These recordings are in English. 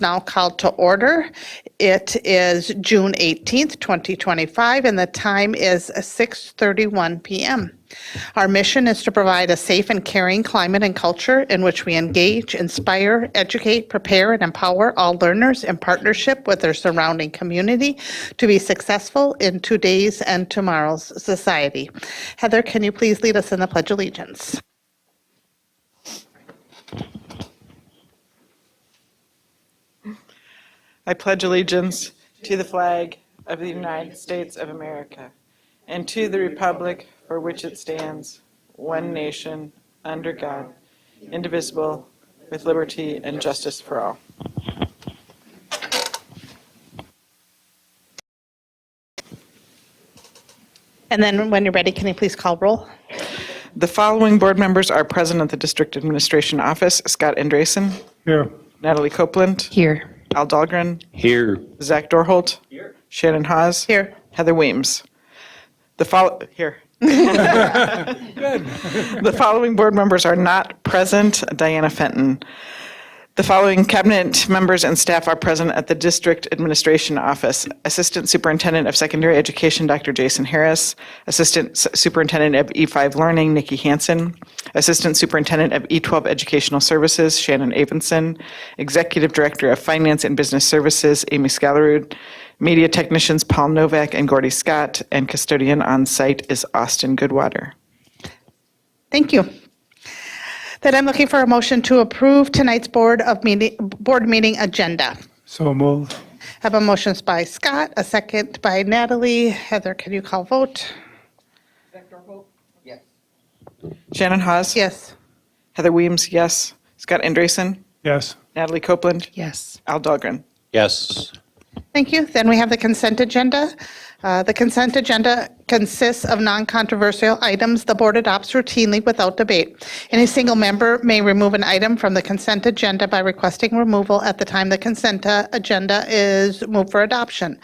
now called to order. It is June 18th, 2025, and the time is 6:31 p.m. Our mission is to provide a safe and caring climate and culture in which we engage, inspire, educate, prepare, and empower all learners in partnership with their surrounding community to be successful in today's and tomorrow's society. Heather, can you please lead us in the Pledge of Allegiance? I pledge allegiance to the flag of the United States of America and to the republic for which it stands, one nation, under God, indivisible, with liberty and justice for all. And then when you're ready, can you please call roll? The following board members are present at the District Administration Office: Scott Andresen, Here. Natalie Copeland, Here. Al Dahlgren, Here. Zach Dorholt, Shannon Haas, Here. Heather Weems. The following board members are not present: Diana Fenton. The following cabinet members and staff are present at the District Administration Office: Assistant Superintendent of Secondary Education, Dr. Jason Harris; Assistant Superintendent of E5 Learning, Nikki Hansen; Assistant Superintendent of E12 Educational Services, Shannon Avenson; Executive Director of Finance and Business Services, Amy Scalarud; Media Technicians, Paul Novak and Gordy Scott; and Custodian on site is Austin Goodwater. Thank you. Then I'm looking for a motion to approve tonight's board meeting agenda. So moved. I have a motion by Scott, a second by Natalie. Heather, can you call vote? Shannon Haas? Yes. Heather Weems, yes. Scott Andresen? Yes. Natalie Copeland? Yes. Al Dahlgren? Yes. Thank you. Then we have the consent agenda. The consent agenda consists of non-controversial items the board adopts routinely without debate. Any single member may remove an item from the consent agenda by requesting removal at the time the consent agenda is moved for adoption.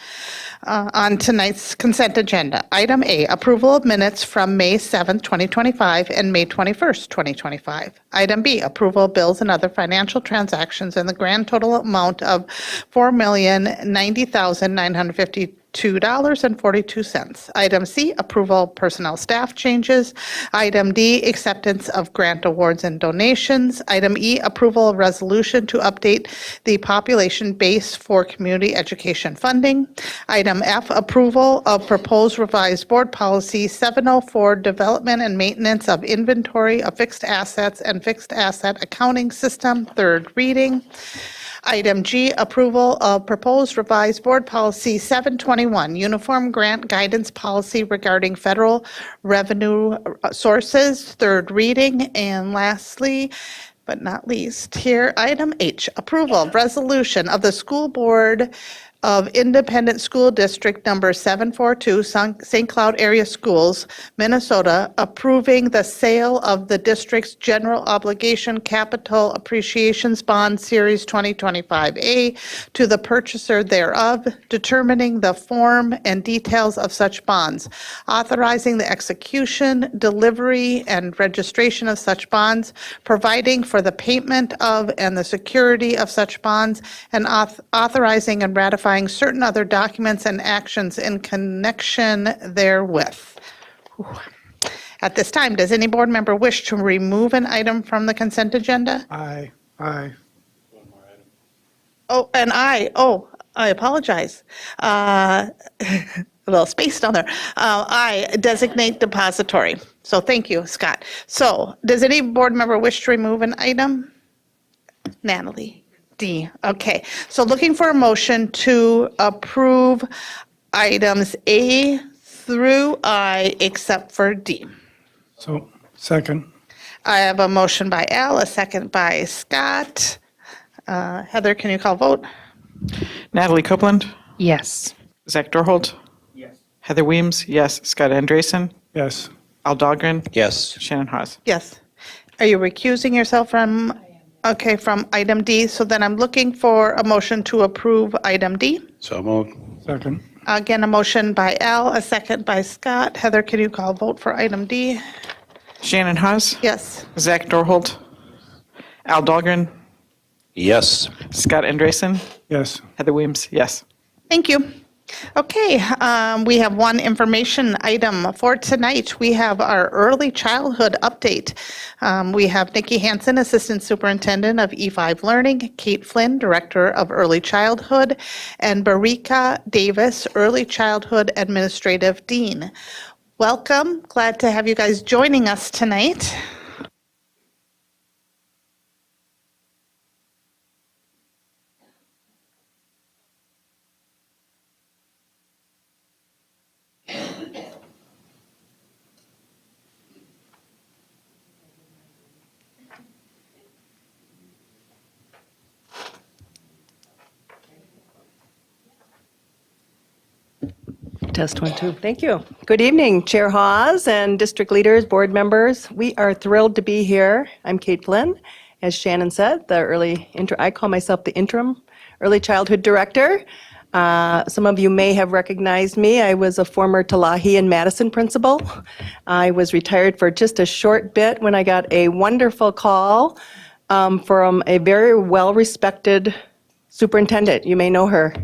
On tonight's consent agenda, item A, approval of minutes from May 7th, 2025 and May 21st, 2025. Item B, approval of bills and other financial transactions in the grand total amount of $4,090,952.42. Item C, approval of personnel staff changes. Item D, acceptance of grant awards and donations. Item E, approval of resolution to update the population base for community education funding. Item F, approval of proposed revised board policy 704, development and maintenance of inventory of fixed assets and fixed asset accounting system, third reading. Item G, approval of proposed revised board policy 721, uniform grant guidance policy regarding federal revenue sources, third reading. And lastly, but not least, here, item H, approval of resolution of the school board of Independent School District Number 742, St. Cloud Area Schools, Minnesota, approving the sale of the district's general obligation capital appreciations bond series 2025A to the purchaser thereof, determining the form and details of such bonds, authorizing the execution, delivery, and registration of such bonds, providing for the payment of and the security of such bonds, and authorizing and ratifying certain other documents and actions in connection therewith. At this time, does any board member wish to remove an item from the consent agenda? Aye. I apologize. A little space down there. I designate depository. So thank you, Scott. So does any board member wish to remove an item? Natalie? D. Okay, so looking for a motion to approve items A through I except for D. So, second. I have a motion by Al, a second by Scott. Heather, can you call vote? Natalie Copeland? Yes. Zach Dorholt? Yes. Heather Weems, yes. Scott Andresen? Yes. Al Dahlgren? Yes. Shannon Haas? Yes. Are you recusing yourself from? Okay, from item D. So then I'm looking for a motion to approve item D. So moved. Second. Again, a motion by Al, a second by Scott. Heather, can you call vote for item D? Shannon Haas? Yes. Zach Dorholt? Al Dahlgren? Yes. Scott Andresen, Yes. Heather Weems, yes. Thank you. Okay, we have one information item for tonight. We have our early childhood update. We have Nikki Hansen, Assistant Superintendent of E5 Learning, Kate Flynn, Director of Early Childhood, and Barika Davis, Early Childhood Administrative Dean. Welcome. Glad to have you guys joining us tonight. Test 1, 2. Thank you. Good evening, Chair Hawes and district leaders, board members. We are thrilled to be here. I'm Kate Flynn. As Shannon said, I call myself the interim early childhood director. Some of you may have recognized me. I was a former Talahi and Madison principal. I was retired for just a short bit when I got a wonderful call from a very well-respected superintendent. You may know her.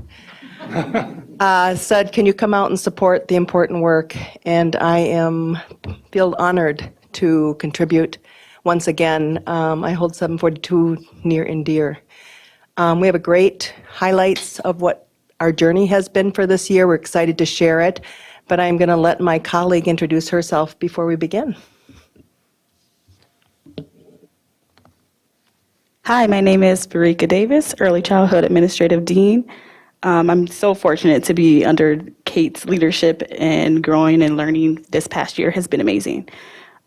Said, can you come out and support the important work? And I feel honored to contribute once again. I hold 742 near and dear. We have a great highlights of what our journey has been for this year. We're excited to share it, but I'm going to let my colleague introduce herself before we begin. Hi, my name is Barika Davis, Early Childhood Administrative Dean. I'm so fortunate to be under Kate's leadership, and growing and learning this past year has been amazing.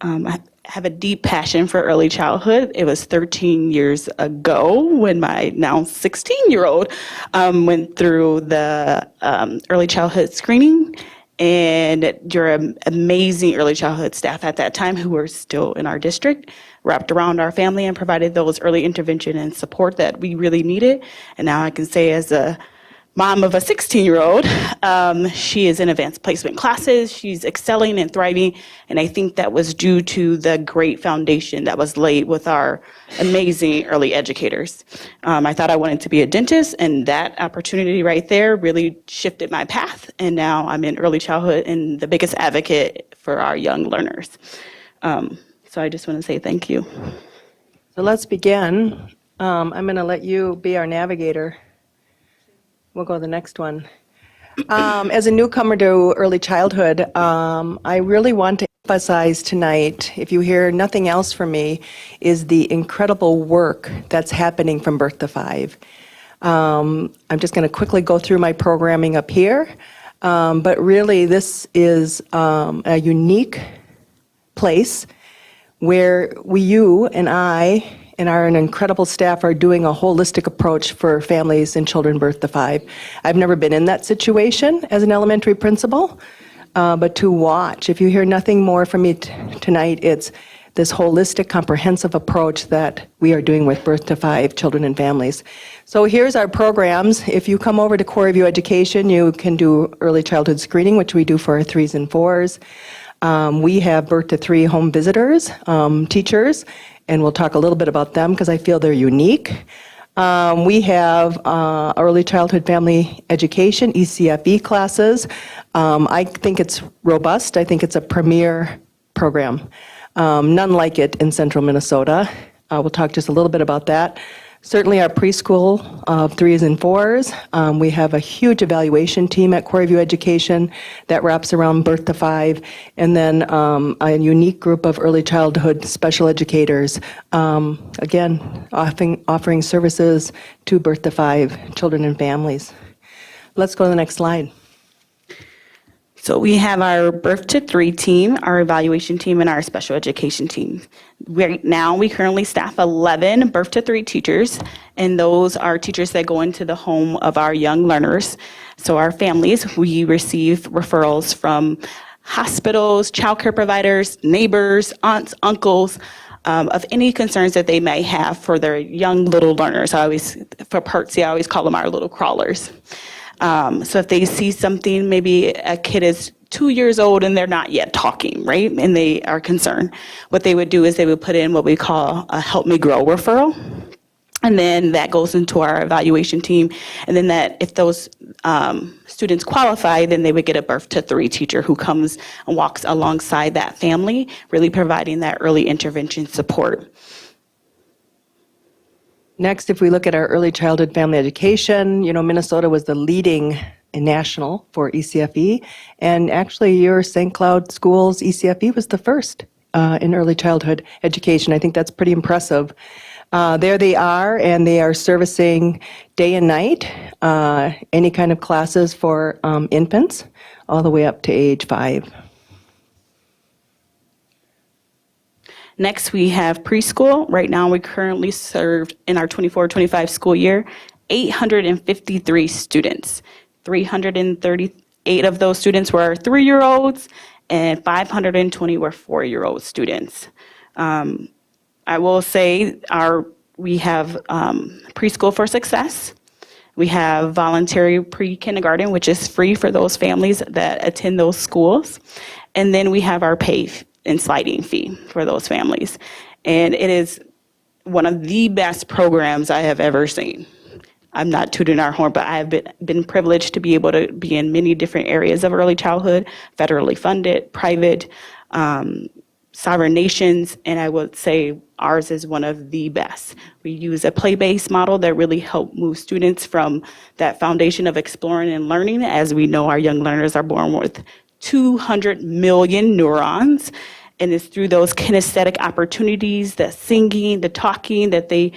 I have a deep passion for early childhood. It was 13 years ago when my now 16-year-old went through the early childhood screening, and your amazing early childhood staff at that time, who were still in our district, wrapped around our family and provided those early intervention and support that we really needed. And now I can say, as a mom of a 16-year-old, she is in advanced placement classes. She's excelling and thriving, and I think that was due to the great foundation that was laid with our amazing early educators. I thought I wanted to be a dentist, and that opportunity right there really shifted my path, and now I'm in early childhood and the biggest advocate for our young learners. So I just want to say thank you. So let's begin. I'm going to let you be our navigator. We'll go to the next one. As a newcomer to early childhood, I really want to emphasize tonight, if you hear nothing else from me, is the incredible work that's happening from birth to 5. I'm just going to quickly go through my programming up here, but really this is a unique place where you and I and our incredible staff are doing a holistic approach for families and children birth to 5. I've never been in that situation as an elementary principal, but to watch, if you hear nothing more from me tonight, it's this holistic, comprehensive approach that we are doing with birth to 5 children and families. So here's our programs. If you come over to Core View Education, you can do early childhood screening, which we do for our 3s and 4s. We have birth to 3 home visitors, teachers, and we'll talk a little bit about them because I feel they're unique. We have early childhood family education, ECFE classes. I think it's robust. I think it's a premier program. None like it in central Minnesota. We'll talk just a little bit about that. Certainly our preschool of 3s and 4s. We have a huge evaluation team at Core View Education that wraps around birth to 5. And then a unique group of early childhood special educators, again, offering services to birth to 5 children and families. Let's go to the next slide. So we have our birth to 3 team, our evaluation team, and our special education team. Right now, we currently staff 11 birth to 3 teachers, and those are teachers that go into the home of our young learners. So our families, we receive referrals from hospitals, childcare providers, neighbors, aunts, uncles, of any concerns that they may have for their young little learners. For Pertsy, I always call them our little crawlers. So if they see something, maybe a kid is 2 years old and they're not yet talking, right? And they are concerned. What they would do is they would put in what we call a Help Me Grow referral. And then that goes into our evaluation team. And then that if those students qualify, then they would get a birth to 3 teacher who comes and walks alongside that family, really providing that early intervention support. Next, if we look at our early childhood family education, Minnesota was the leading national for ECFE. And actually, your St. Cloud Schools ECFE was the first in early childhood education. I think that's pretty impressive. There they are, and they are servicing day and night, any kind of classes for infants, all the way up to age 5. Next, we have preschool. Right now, we currently serve in our 24-25 school year, 853 students. 338 of those students were 3-year-olds, and 520 were 4-year-old students. I will say we have Preschool for Success. We have voluntary pre-kindergarten, which is free for those families that attend those schools. And then we have our pay and sliding fee for those families. And it is one of the best programs I have ever seen. I'm not tooting our horn, but I have been privileged to be able to be in many different areas of early childhood, federally funded, private, sovereign nations, and I would say ours is one of the best. We use a play-based model that really help move students from that foundation of exploring and learning. As we know, our young learners are born with 200 million neurons, and it's through those kinesthetic opportunities, the singing, the talking, that they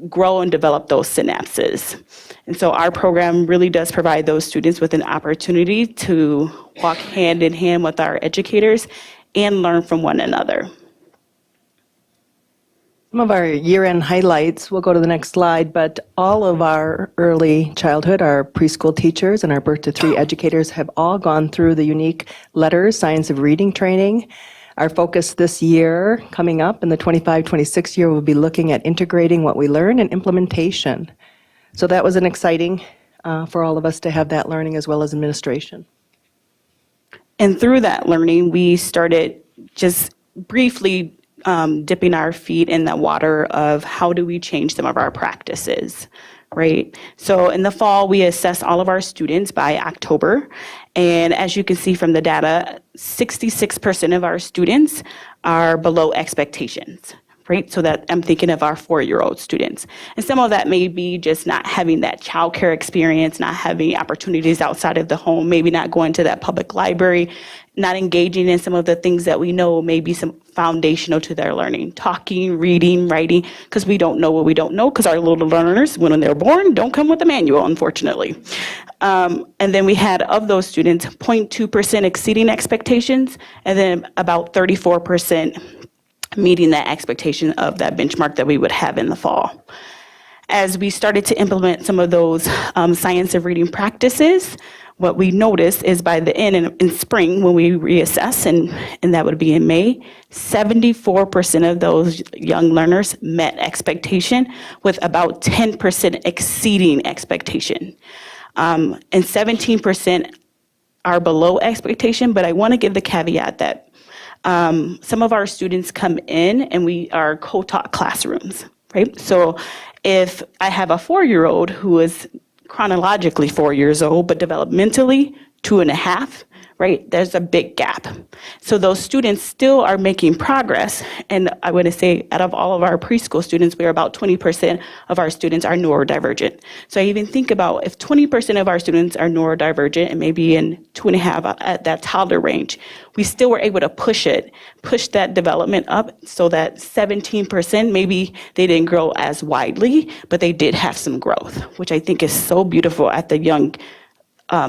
grow and develop those synapses. And so our program really does provide those students with an opportunity to walk hand in hand with our educators and learn from one another. Some of our year-end highlights, we'll go to the next slide, but all of our early childhood, our preschool teachers and our birth to 3 educators have all gone through the unique letters, science of reading training. Our focus this year, coming up in the 25-26 year, will be looking at integrating what we learn and implementation. So that was an exciting for all of us to have that learning as well as administration. And through that learning, we started just briefly dipping our feet in the water of how do we change some of our practices, right? So in the fall, we assess all of our students by October. And as you can see from the data, 66% of our students are below expectations, right? So that I'm thinking of our 4-year-old students. And some of that may be just not having that childcare experience, not having opportunities outside of the home, maybe not going to that public library, not engaging in some of the things that we know may be some foundational to their learning, talking, reading, writing, because we don't know what we don't know, because our little learners, when they're born, don't come with a manual, unfortunately. And then we had, of those students, 0.2% exceeding expectations, and then about 34% meeting that expectation of that benchmark that we would have in the fall. As we started to implement some of those science of reading practices, what we noticed is by the end in spring, when we reassess, and that would be in May, 74% of those young learners met expectation, with about 10% exceeding expectation. And 17% are below expectation, but I want to give the caveat that some of our students come in and we are co-taught classrooms, right? So if I have a 4-year-old who is chronologically 4 years old, but developmentally 2.5, right? There's a big gap. So those students still are making progress. And I want to say out of all of our preschool students, we're about 20% of our students are neurodivergent. So I even think about if 20% of our students are neurodivergent and maybe in 2.5 at that toddler range, we still were able to push that development up so that 17%, maybe they didn't grow as widely, but they did have some growth, which I think is so beautiful at the young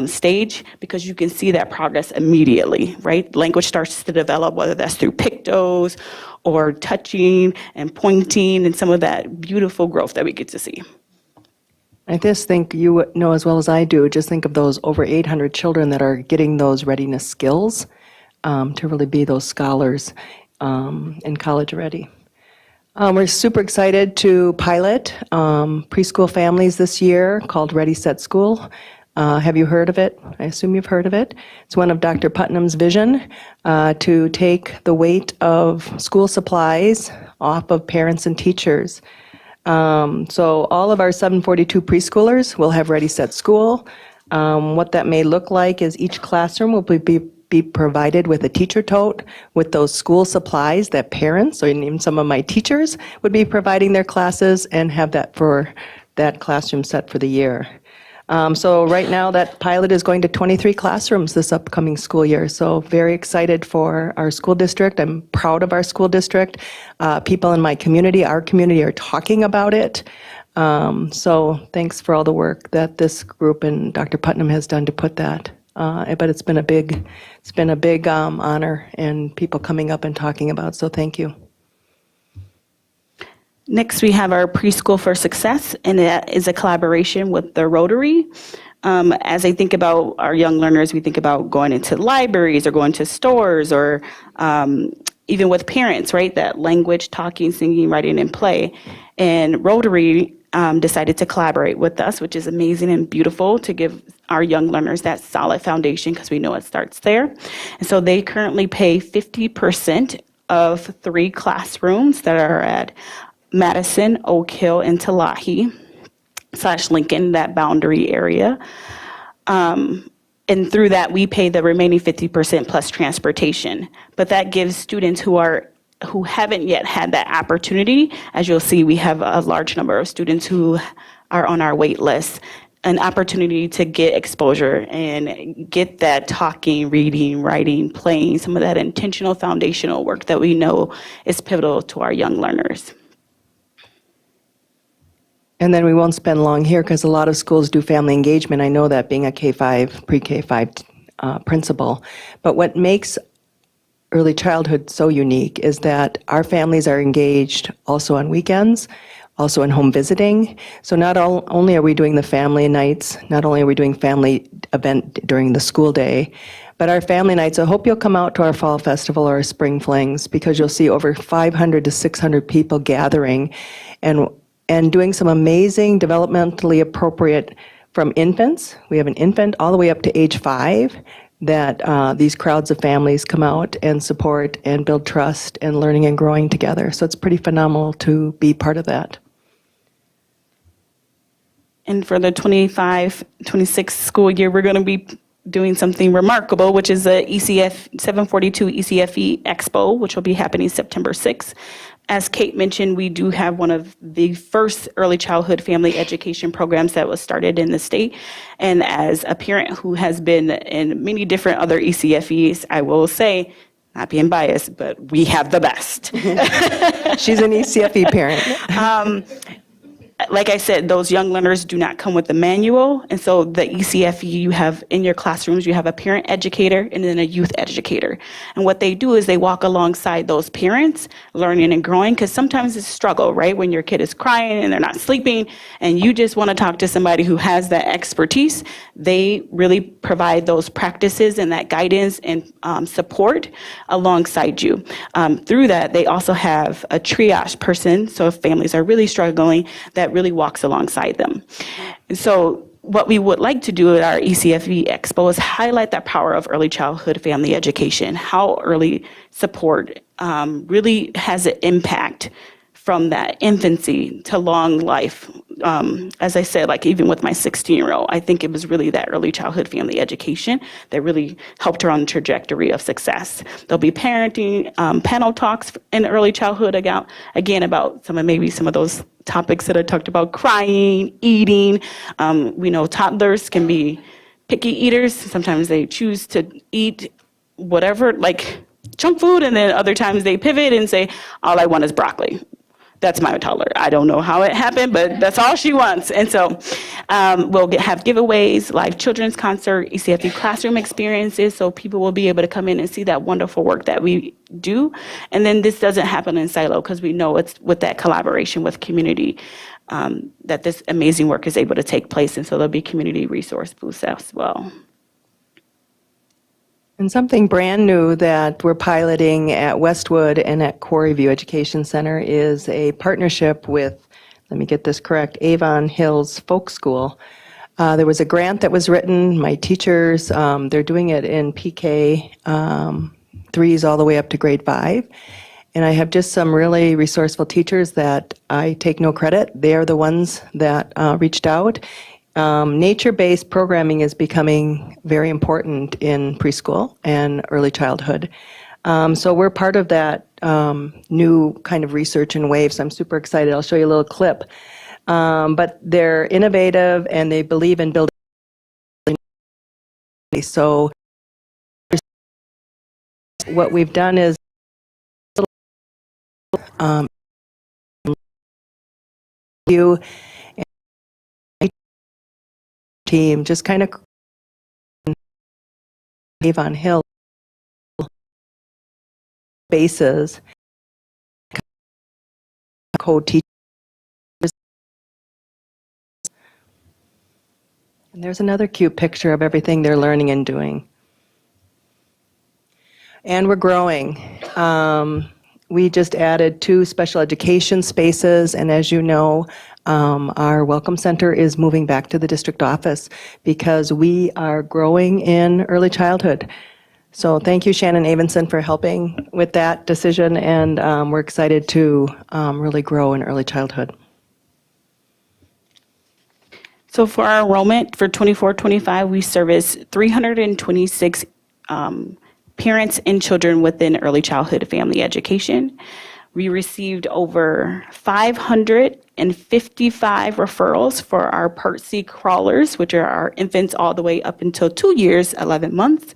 stage, because you can see that progress immediately, right? Language starts to develop, whether that's through pictos or touching and pointing and some of that beautiful growth that we get to see. I just think you know as well as I do, just think of those over 800 children that are getting those readiness skills to really be those scholars and college ready. We're super excited to pilot preschool families this year called Ready, Set, School. Have you heard of it? I assume you've heard of it. It's one of Dr. Putnam's vision to take the weight of school supplies off of parents and teachers. So all of our 742 preschoolers will have Ready Set School. What that may look like is each classroom will be provided with a teacher tote with those school supplies that parents, or even some of my teachers, would be providing their classes and have that for that classroom set for the year. So right now, that pilot is going to 23 classrooms this upcoming school year. So very excited for our school district. I'm proud of our school district. People in my community, our community, are talking about it. So thanks for all the work that this group and Dr. Putnam has done to put that. But it's been a big honor and people coming up and talking about. So thank you. Next, we have our Preschool for Success, and that is a collaboration with the Rotary. As I think about our young learners, we think about going into libraries or going to stores or even with parents, right? That language, talking, singing, writing, and play. And Rotary decided to collaborate with us, which is amazing and beautiful, to give our young learners that solid foundation, because we know it starts there. And so they currently pay 50% of 3 classrooms that are at Madison, Oak Hill, and Talahi / Lincoln, that boundary area. And through that, we pay the remaining 50% plus transportation. But that gives students who haven't yet had that opportunity, as you'll see, we have a large number of students who are on our wait list, an opportunity to get exposure and get that talking, reading, writing, playing, some of that intentional foundational work that we know is pivotal to our young learners. And then we won't spend long here because a lot of schools do family engagement. I know that, being a K-5, pre-K-5 principal. But what makes early childhood so unique is that our families are engaged also on weekends, also in home visiting. So not only are we doing the family nights, not only are we doing family event during the school day, but our family nights, I hope you'll come out to our fall festival or our spring flings, because you'll see over 500 to 600 people gathering and doing some amazing developmentally appropriate, from infants. We have an infant all the way up to age 5, that these crowds of families come out and support and build trust and learning and growing together. So it's pretty phenomenal to be part of that. And for the 25-26 school year, we're going to be doing something remarkable, which is the ECF 742 ECFE Expo, which will be happening September 6th. As Kate mentioned, we do have one of the first early childhood family education programs that was started in the state. And as a parent who has been in many different other ECFEs, I will say, not being biased, but we have the best. She's an ECFE parent. Like I said, those young learners do not come with the manual. And so the ECFE you have in your classrooms, you have a parent educator and then a youth educator. And what they do is they walk alongside those parents, learning and growing, because sometimes it's a struggle, right? When your kid is crying and they're not sleeping and you just want to talk to somebody who has that expertise, they really provide those practices and that guidance and support alongside you. Through that, they also have a triage person. So if families are really struggling, that really walks alongside them. And so what we would like to do at our ECFE Expo is highlight that power of early childhood family education, how early support really has an impact from that infancy to long life. As I said, like even with my 16-year-old, I think it was really that early childhood family education that really helped her on the trajectory of success. There'll be parenting panel talks in early childhood about some of those topics that I talked about: crying, eating. We know toddlers can be picky eaters. Sometimes they choose to eat whatever, like junk food, and then other times they pivot and say, all I want is broccoli. That's my toddler. I don't know how it happened, but that's all she wants. And so we'll have giveaways, live children's concert, ECFE classroom experiences, so people will be able to come in and see that wonderful work that we do. And then this doesn't happen in silo, because we know it's with that collaboration with community that this amazing work is able to take place. And so there'll be community resource booths as well. And something brand new that we're piloting at Westwood and at Quarry View Education Center is a partnership with, let me get this correct, Avon Hills Folk School. There was a grant that was written. My teachers, they're doing it in PK 3s all the way up to grade 5. And I have just some really resourceful teachers that I take no credit. They are the ones that reached out. Nature-based programming is becoming very important in preschool and early childhood. So we're part of that new kind of research in waves. I'm super excited. I'll show you a little clip. But they're innovative and they believe in building. So what we've done is you and team just kind of Avon Hill bases co-teachers. And there's another cute picture of everything they're learning and doing. And we're growing. We just added 2 special education spaces, and as you know, our Welcome Center is moving back to the district office because we are growing in early childhood. So thank you, Shannon Avenson, for helping with that decision, and we're excited to really grow in early childhood. So for our enrollment for 24-25, we service 326 parents and children within early childhood family education. We received over 555 referrals for our Part C crawlers, which are our infants all the way up until 2 years, 11 months.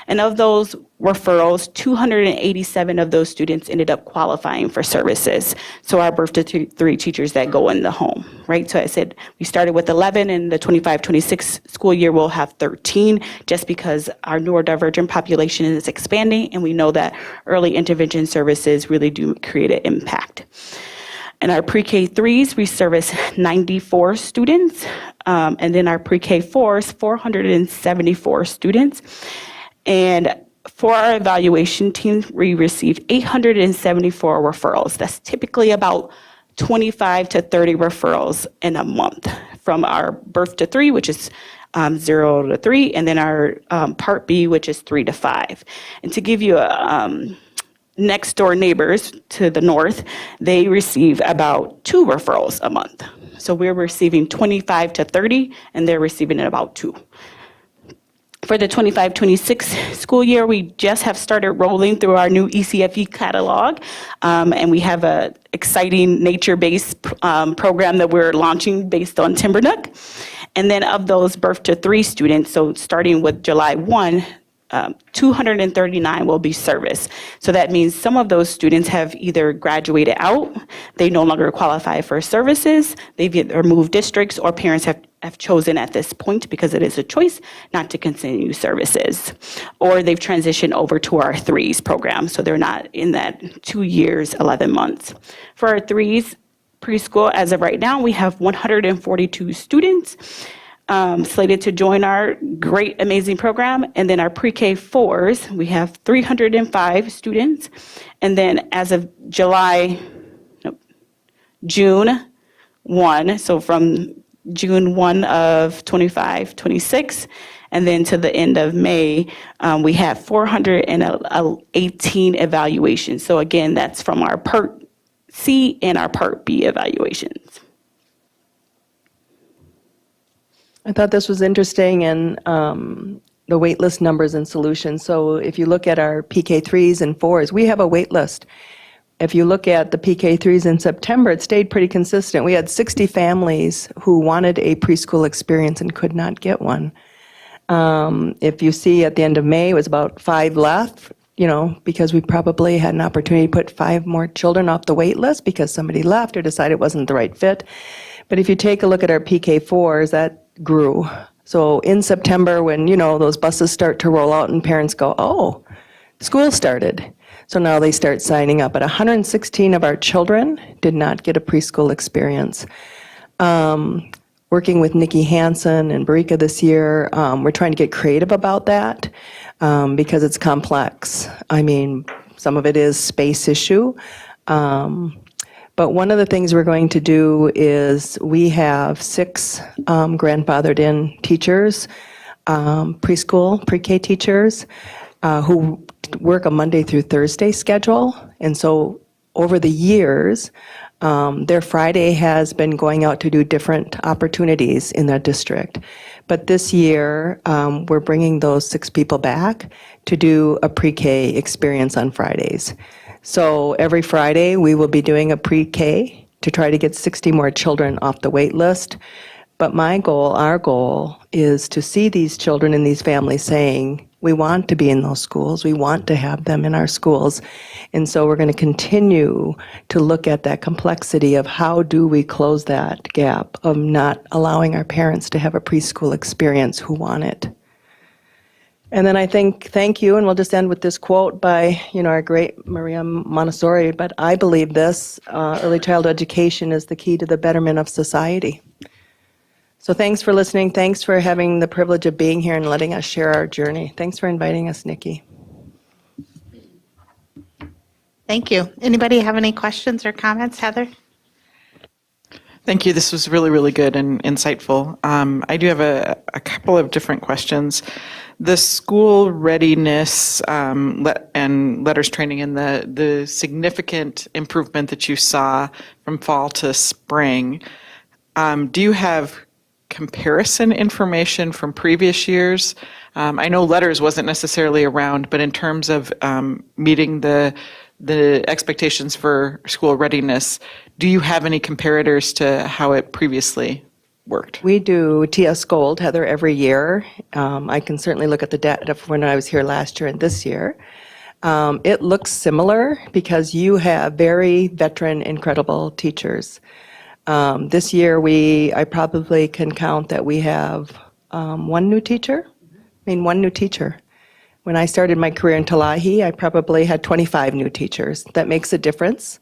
And of those referrals, 287 of those students ended up qualifying for services. So our birth to 3 teachers that go in the home, right? So I said we started with 11, and the 25-26 school year we'll have 13, just because our neurodivergent population is expanding, and we know that early intervention services really do create an impact. In our pre-K 3s, we service 94 students, and then our pre-K 4s, 474 students. And for our evaluation team, we received 874 referrals. That's typically about 25 to 30 referrals in a month from our birth to 3, which is 0 to 3, and then our Part B, which is 3 to 5. And to give you a next door neighbors to the north, they receive about 2 referrals a month. So we're receiving 25 to 30, and they're receiving about 2. For the 25-26 school year, we just have started rolling through our new ECFE catalog, and we have an exciting nature-based program that we're launching based on Timbernook. And then of those birth to 3 students, so starting with July 1, 239 will be serviced. So that means some of those students have either graduated out, they no longer qualify for services, they've either moved districts, or parents have chosen at this point, because it is a choice, not to continue services. Or they've transitioned over to our 3s program, so they're not in that 2 years, 11 months. For our 3s preschool, as of right now, we have 142 students slated to join our great, amazing program. And then our pre-K 4s, we have 305 students. And then as of June 1, so from June 1 of 25-26, and then to the end of May, we have 418 evaluations. So again, that's from our Part C and our Part B evaluations. I thought this was interesting, and the wait list numbers and solutions. So if you look at our PK 3s and 4s, we have a wait list. If you look at the PK 3s in September, it stayed pretty consistent. We had 60 families who wanted a preschool experience and could not get one. If you see at the end of May, it was about 5 left, because we probably had an opportunity to put 5 more children off the wait list because somebody left or decided it wasn't the right fit. But if you take a look at our PK 4s, that grew. So in September, when, those buses start to roll out and parents go, oh, school started. So now they start signing up. But 116 of our children did not get a preschool experience. Working with Nikki Hansen and Barika this year, we're trying to get creative about that because it's complex. I mean, some of it is space issue. But one of the things we're going to do is we have 6 grandfathered in teachers, preschool, pre-K teachers, who work a Monday through Thursday schedule. And so over the years, their Friday has been going out to do different opportunities in that district. But this year, we're bringing those 6 people back to do a pre-K experience on Fridays. So every Friday, we will be doing a pre-K to try to get 60 more children off the wait list. But my goal, our goal, is to see these children and these families saying, we want to be in those schools, we want to have them in our schools. And so we're going to continue to look at that complexity of how do we close that gap of not allowing our parents to have a preschool experience who want it. And then I think, thank you, and we'll just end with this quote by, our great Maria Montessori, but I believe this, early childhood education is the key to the betterment of society. So thanks for listening. Thanks for having the privilege of being here and letting us share our journey. Thanks for inviting us, Nikki. Thank you. Anybody have any questions or comments, Heather? Thank you. This was really, really good and insightful. I do have a couple of different questions. The school readiness and letters training and the significant improvement that you saw from fall to spring, do you have comparison information from previous years? I know letters wasn't necessarily around, but in terms of meeting the expectations for school readiness, do you have any comparators to how it previously worked? We do TS Gold, Heather, every year. I can certainly look at the data from when I was here last year and this year. It looks similar because you have very veteran, incredible teachers. This year, I probably can count that we have one new teacher. One new teacher. When I started my career in Talahi, I probably had 25 new teachers. That makes a difference.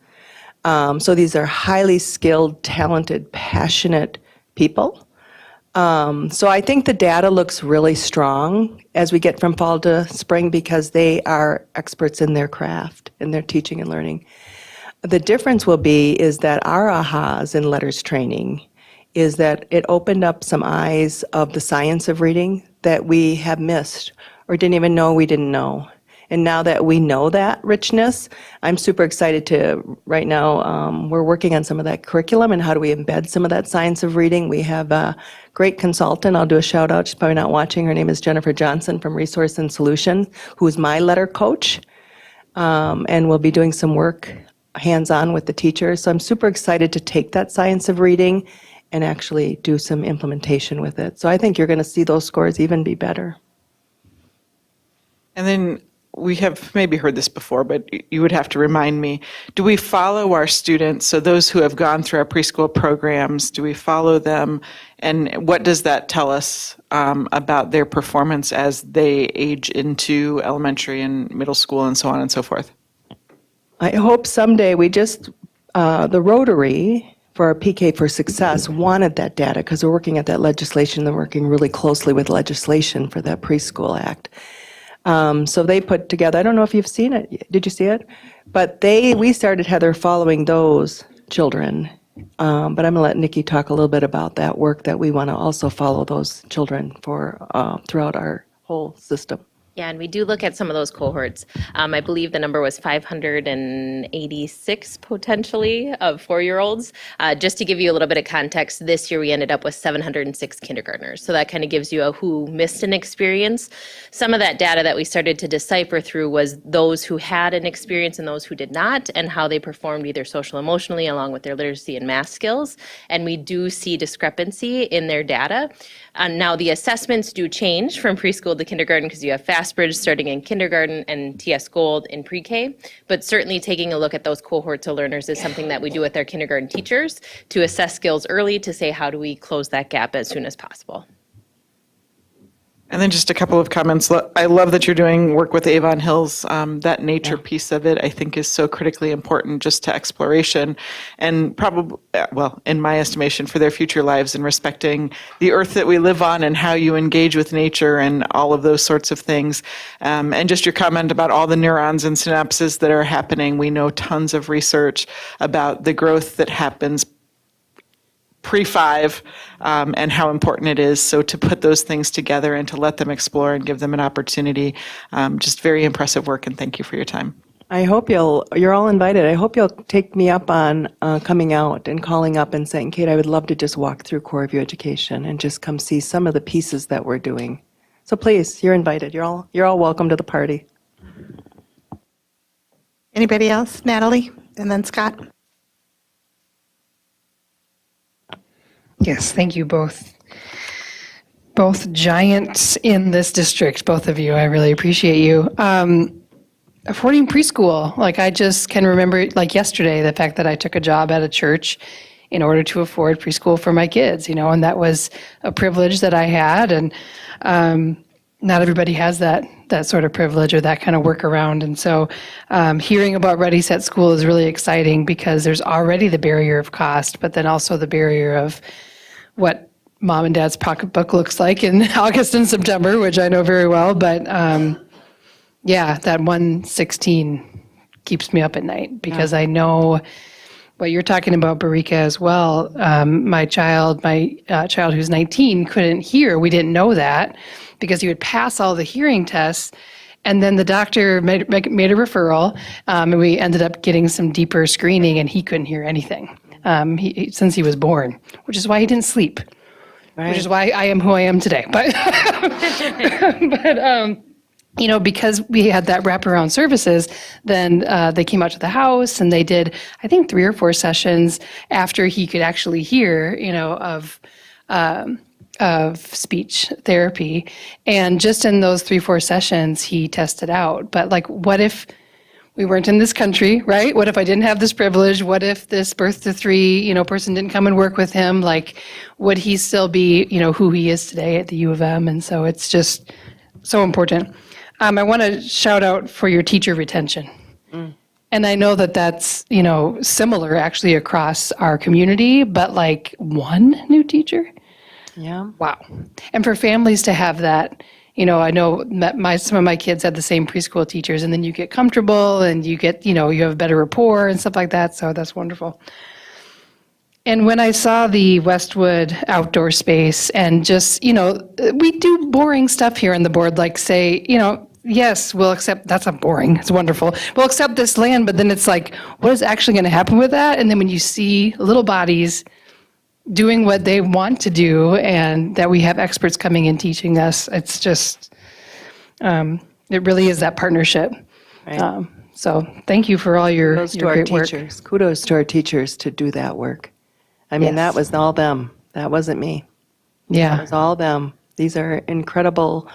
So these are highly skilled, talented, passionate people. So I think the data looks really strong as we get from fall to spring because they are experts in their craft, in their teaching and learning. The difference will be is that our ahas in letters training is that it opened up some eyes of the science of reading that we have missed or didn't even know we didn't know. And now that we know that richness, I'm super excited to, right now, we're working on some of that curriculum and how do we embed some of that science of reading. We have a great consultant, I'll do a shout out, she's probably not watching, her name is Jennifer Johnson from Resource and Solution, who is my letter coach, and we'll be doing some work hands-on with the teachers. So I'm super excited to take that science of reading and actually do some implementation with it. So I think you're going to see those scores even be better. And then we have maybe heard this before, but you would have to remind me, do we follow our students, so those who have gone through our preschool programs, do we follow them? And what does that tell us about their performance as they age into elementary and middle school and so on and so forth? I hope someday the Rotary for our PK for Success wanted that data because we're working at that legislation. They're working really closely with legislation for that preschool act. So they put together, I don't know if you've seen it. Did you see it? But we started, Heather, following those children. But I'm going to let Nikki talk a little bit about that work that we want to also follow those children for throughout our whole system. Yeah, and we do look at some of those cohorts. I believe the number was 586 potentially of 4-year-olds. Just to give you a little bit of context, this year we ended up with 706 kindergartners. So that kind of gives you a who missed an experience. Some of that data that we started to decipher through was those who had an experience and those who did not, and how they performed either social emotionally along with their literacy and math skills. And we do see discrepancy in their data. Now the assessments do change from preschool to kindergarten because you have FastBridge starting in kindergarten and TS Gold in pre-K, but certainly taking a look at those cohorts of learners is something that we do with our kindergarten teachers to assess skills early to say how do we close that gap as soon as possible. And then just a couple of comments. I love that you're doing work with Avon Hills. That nature piece of it, I think, is so critically important just to exploration and probably, well, in my estimation, for their future lives and respecting the earth that we live on and how you engage with nature and all of those sorts of things. And just your comment about all the neurons and synapses that are happening. We know tons of research about the growth that happens pre-5 and how important it is. So to put those things together and to let them explore and give them an opportunity, just very impressive work, and thank you for your time. I hope you're all invited. I hope you'll take me up on coming out and calling up and saying, Kate, I would love to just walk through Core View Education and just come see some of the pieces that we're doing. So please, you're invited. You're all welcome to the party. Anybody else? Natalie? And then Scott? Yes, thank you both. Both giants in this district, both of you. I really appreciate you. Affording preschool, like I just can remember like yesterday, the fact that I took a job at a church in order to afford preschool for my kids, and that was a privilege that I had. And not everybody has that sort of privilege or that kind of workaround. And so hearing about Ready Set School is really exciting because there's already the barrier of cost, but then also the barrier of what mom and dad's pocketbook looks like in August and September, which I know very well. But yeah, that 116 keeps me up at night because I know what you're talking about, Barika, as well. My child who's 19 couldn't hear. We didn't know that because he would pass all the hearing tests. And then the doctor made a referral, and we ended up getting some deeper screening, and he couldn't hear anything since he was born, which is why he didn't sleep, which is why I am who I am today. But, because we had that wraparound services, then they came out to the house and they did, I think, 3 or 4 sessions after he could actually hear, of speech therapy. And just in those 3-4 sessions, he tested out. But like, what if we weren't in this country, right? What if I didn't have this privilege? What if this birth to 3, person didn't come and work with him? Like, would he still be, who he is today at the U of M? And so it's just so important. I want to shout out for your teacher retention. And I know that that's, similar actually across our community, but like 1 new teacher? Yeah. Wow. And for families to have that, I know that some of my kids had the same preschool teachers, and then you get comfortable and you get, you have a better rapport and stuff like that. So that's wonderful. And when I saw the Westwood outdoor space and just, we do boring stuff here on the board, like say, yes, we'll accept, that's not boring, it's wonderful. We'll accept this land, but then it's like, what is actually going to happen with that? And then when you see little bodies doing what they want to do and that we have experts coming and teaching us, it's just, it really is that partnership. Right. So thank you for all your great work. Teachers. Kudos to our teachers to do that work. I mean, Yes. that was all them. That wasn't me. It Yeah, was all them. These are incredible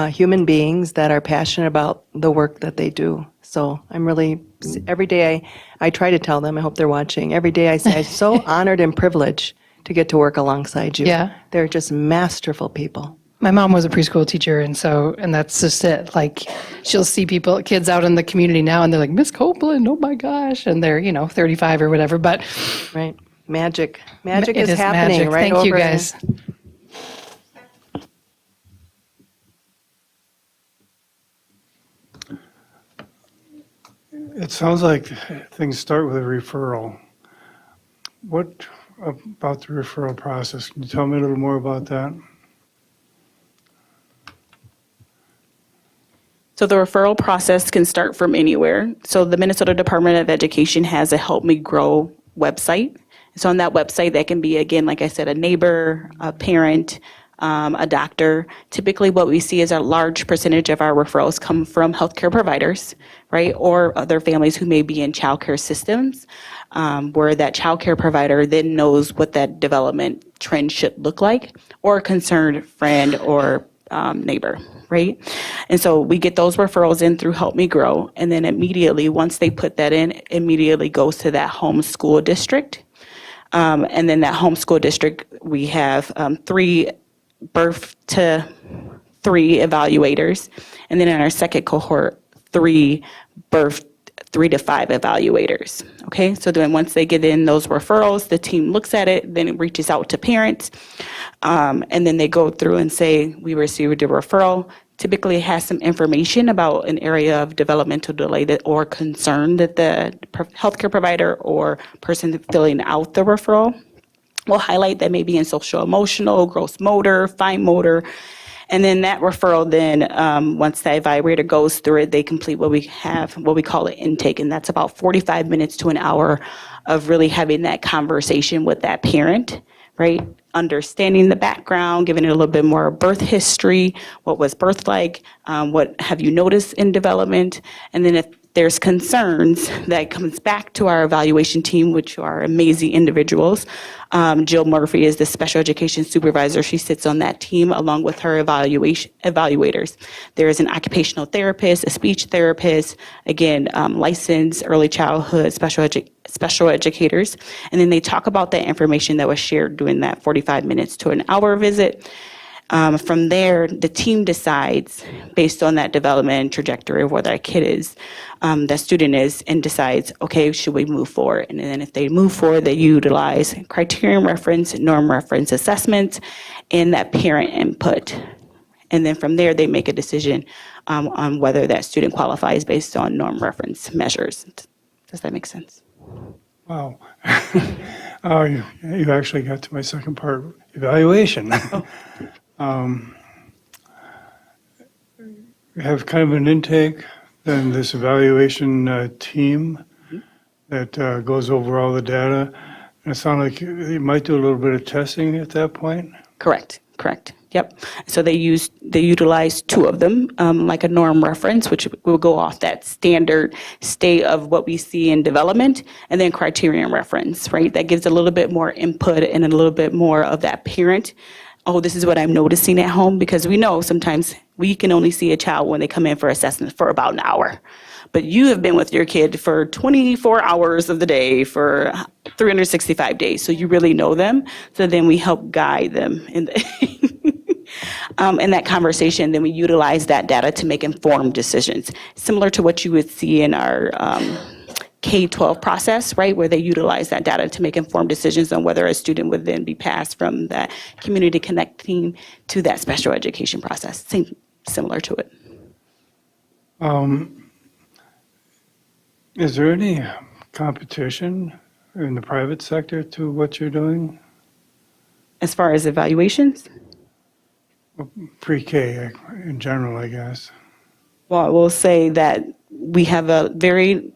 human beings that are passionate about the work that they do. So I'm really, every day I try to tell them, I hope they're watching, every day I say, I'm so honored and privileged to get to work alongside you. Yeah. They're just masterful people. my mom was a preschool teacher, and that's just it. Like, she'll see kids out in the community now, and they're like, Miss Copeland, oh my gosh, and they're 35 or whatever. But Right. Magic. Magic it is happening magic. right Thank you over guys. It sounds like things start with a referral. What about the referral process? Can you tell me a little more about that? So the referral process can start from anywhere. So the Minnesota Department of Education has a Help Me Grow website. So on that website, that can be, again, like I said, a neighbor, a parent, a doctor. Typically, what we see is a large percentage of our referrals come from healthcare providers, right, or other families who may be in childcare systems, where that childcare provider then knows what that development trend should look like, or a concerned friend or neighbor, right? And so we get those referrals in through Help Me Grow, and then immediately, once they put that in, immediately goes to that home school district. And then that home school district, we have 3 birth to 3 evaluators, and then in our second cohort, 3 birth 3 to 5 evaluators. Okay, so then once they get in those referrals, the team looks at it, then it reaches out to parents, and then they go through and say, we received a referral. Typically, it has some information about an area of developmental delay or concern that the healthcare provider or person filling out the referral will highlight that maybe in social emotional, gross motor, fine motor. And then that referral, then once the evaluator goes through it, they complete what we call an intake, and that's about 45 minutes to an hour of really having that conversation with that parent, right? Understanding the background, giving it a little bit more birth history, what was birth like, what have you noticed in development, and then if there's concerns, that comes back to our evaluation team, which are amazing individuals. Jill Murphy is the special education supervisor. She sits on that team along with her evaluators. There is an occupational therapist, a speech therapist, again, licensed early childhood special educators. And then they talk about that information that was shared during that 45 minutes to an hour visit. From there, the team decides, based on that development and trajectory of where that kid is, that student is, and decides, okay, should we move forward? And then if they move forward, they utilize criterion reference, norm reference assessments, and that parent input. And then from there, they make a decision on whether that student qualifies based on norm reference measures. Does that make sense? Wow. Oh, you actually got to my second part, evaluation. We have kind of an intake, then this evaluation team that goes over all the data. And it sounds like you might do a little bit of testing at that point. Correct. Yep. So they utilize two of them, like a norm reference, which will go off that standard state of what we see in development, and then criterion reference, right? That gives a little bit more input and a little bit more of that parent. Oh, this is what I'm noticing at home, because we know sometimes we can only see a child when they come in for assessment for about an hour. But you have been with your kid for 24 hours of the day for 365 days, so you really know them. So then we help guide them in that conversation. Then we utilize that data to make informed decisions, similar to what you would see in our K-12 process, right, where they utilize that data to make informed decisions on whether a student would then be passed from that community connecting to that special education process. Similar to it. Is there any competition in the private sector to what you're doing? As far as evaluations, Pre-K in general, I guess. well, I will say that we have a very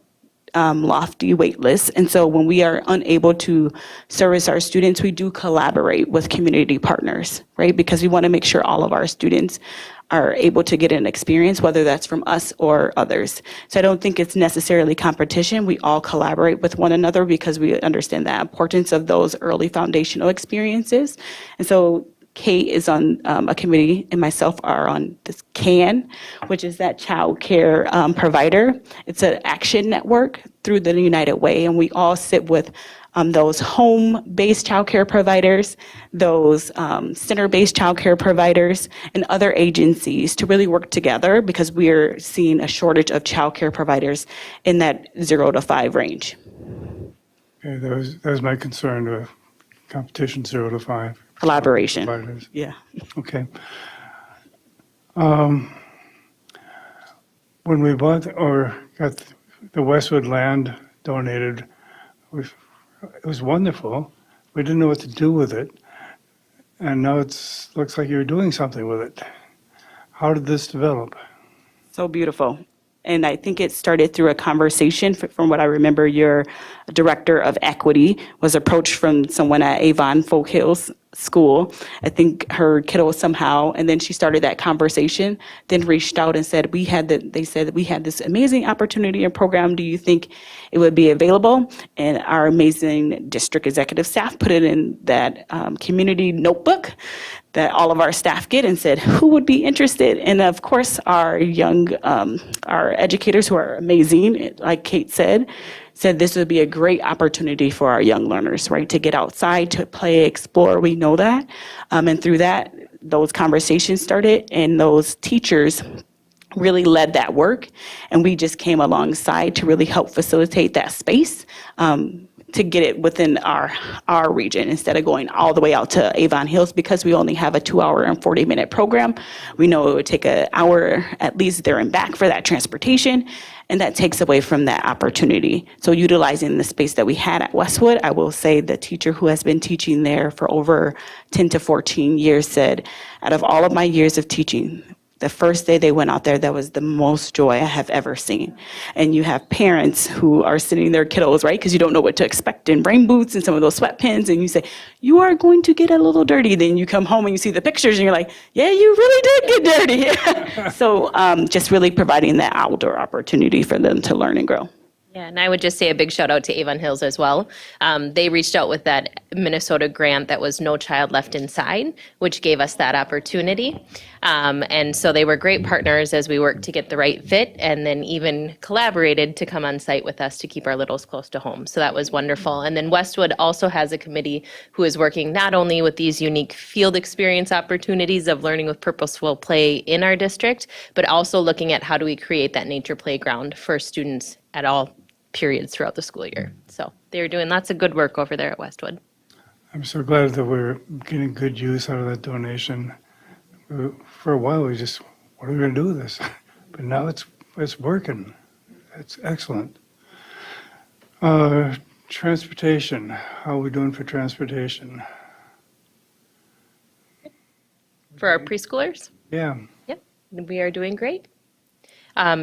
lofty wait list. And so when we are unable to service our students, we do collaborate with community partners, right? Because we want to make sure all of our students are able to get an experience, whether that's from us or others. So I don't think it's necessarily competition. We all collaborate with one another because we understand the importance of those early foundational experiences. And so Kate is on a committee, and myself are on this CAN, which is that child care provider. It's an action network through the United Way, and we all sit with those home-based child care providers, those center-based child care providers, and other agencies to really work together, because we're seeing a shortage of child care providers in that 0 to 5 range. Okay, that was my concern with competition 0 to 5. Collaboration. Providers. Yeah. Okay. When we bought or got the Westwood land donated, it was wonderful. We didn't know what to do with it. And now looks like you're doing something with it. How did this develop? So beautiful. And I think it started through a conversation. From what I remember, your director of equity was approached from someone at Avon Folk Hills School. I think her kiddo somehow, and then she started that conversation, then reached out and said, they said, we had this amazing opportunity and program. Do you think it would be available? And our amazing district executive staff put it in that community notebook that all of our staff get, and said, who would be interested? And of course, our young, our educators, who are amazing, like Kate said this would be a great opportunity for our young learners, right, to get outside, to play, explore. We know that. And through that, those conversations started, and those teachers really led that work. And we just came alongside to really help facilitate that space. to get it within our region instead of going all the way out to Avon Hills, because we only have a 2-hour and 40-minute program. We know it would take an hour at least there and back for that transportation, and that takes away from that opportunity. So utilizing the space that we had at Westwood, I will say the teacher who has been teaching there for over 10 to 14 years said, out of all of my years of teaching, the first day they went out there, that was the most joy I have ever seen. And you have parents who are sitting their kiddos, right? Because you don't know what to expect in rain boots and some of those sweatpants. And you say, you are going to get a little dirty. Then you come home and you see the pictures and you're like, yeah, you really did get dirty. So just really providing that outdoor opportunity for them to learn and grow. Yeah, and I would just say a big shout out to Avon Hills as well. They reached out with that Minnesota grant that was No Child Left Inside, which gave us that opportunity. And so they were great partners as we worked to get the right fit, and then even collaborated to come on site with us to keep our littles close to home. So that was wonderful. And then Westwood also has a committee who is working not only with these unique field experience opportunities of learning with purposeful play in our district, but also looking at how do we create that nature playground for students at all periods throughout the school year. So they're doing lots of good work over there at Westwood. I'm so glad that we're getting good use out of that donation. For a while, we just, what are we going to do with this? But now it's working. It's excellent. Transportation, how are we doing for transportation? For our preschoolers, Yeah, yep, we are doing great.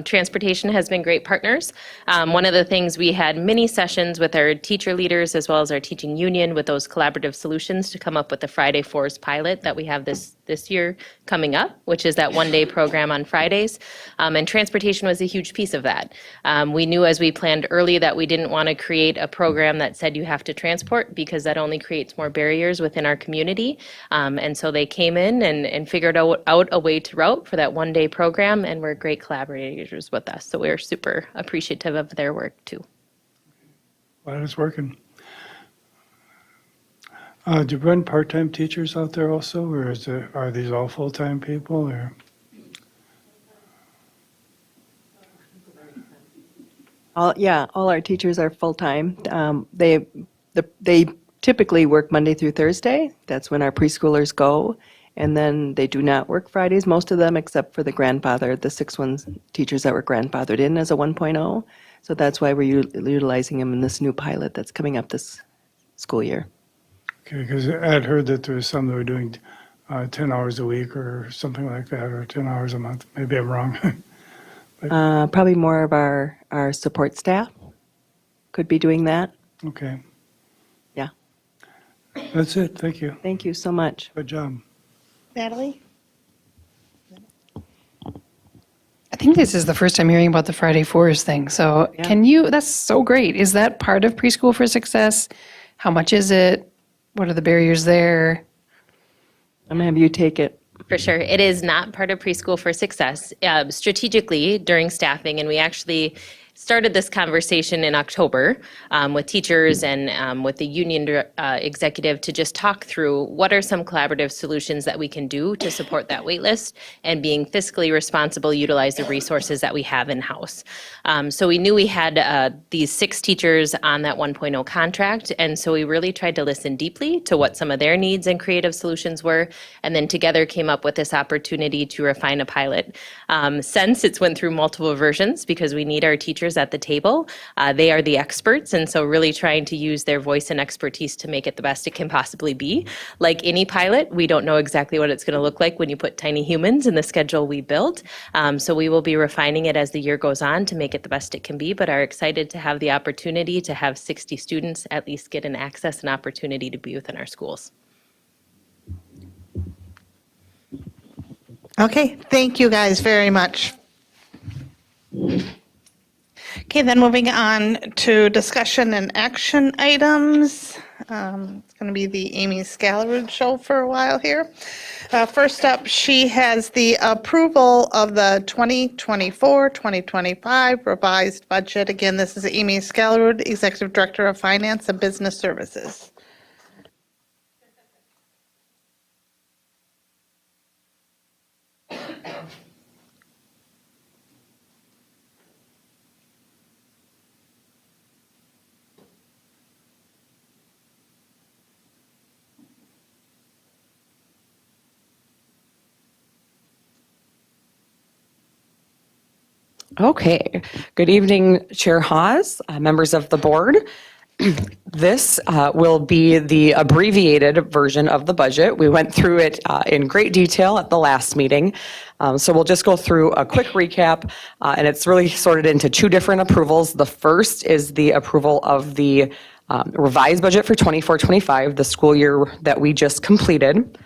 Transportation has been great partners. One of the things, we had many sessions with our teacher leaders as well as our teaching union with those collaborative solutions to come up with the Friday Fours pilot that we have this year coming up, which is that one-day program on Fridays. And transportation was a huge piece of that. We knew as we planned early that we didn't want to create a program that said you have to transport, because that only creates more barriers within our community. And so they came in and figured out a way to route for that one-day program, and were great collaborators with us. So we're super appreciative of their work too. glad it's working. Do you run part-time teachers out there also, or are these all full-time people, or? All our teachers are full-time. They typically work Monday through Thursday. That's when our preschoolers go. And then they do not work Fridays, most of them, except for the 6 teachers that were grandfathered in as a 1.0. So that's why we're utilizing them in this new pilot that's coming up this school year. Okay, because I'd heard that there was some that were doing 10 hours a week or something like that, or 10 hours a month. Maybe I'm wrong. Probably more of our support staff could be doing that. Okay, Yeah. that's it. Thank you. Thank you so much. Good job. Natalie? I think this is the first time hearing about the Friday Fours thing. So that's so great. Is that part of Preschool for Success? How much is it? What are the barriers there? I'm going to have you take it. For sure. It is not part of Preschool for Success. Strategically, during staffing, and we actually started this conversation in October with teachers and with the union executive to just talk through what are some collaborative solutions that we can do to support that wait list, and being fiscally responsible, utilize the resources that we have in-house. So we knew we had these 6 teachers on that 1.0 contract, and so we really tried to listen deeply to what some of their needs and creative solutions were, and then together came up with this opportunity to refine a pilot. Since it's went through multiple versions, because we need our teachers at the table. They are the experts, and so really trying to use their voice and expertise to make it the best it can possibly be. Like any pilot, we don't know exactly what it's going to look like when you put tiny humans in the schedule we built. So we will be refining it as the year goes on to make it the best it can be, but are excited to have the opportunity to have 60 students at least get an access and opportunity to be within our schools. Okay, thank you guys very much. Okay, then moving on to discussion and action items. It's going to be the Amy Scalarud show for a while here. First up, she has the approval of the 2024-2025 revised budget. Again, this is Amy Scalarud, Executive Director of Finance and Business Services. Okay. Good evening, Chair Hawes, members of the board. This will be the abbreviated version of the budget. We went through it in great detail at the last meeting. So we'll just go through a quick recap, and it's really sorted into two different approvals. The first is the approval of the revised budget for 24-25, the school year that we just completed.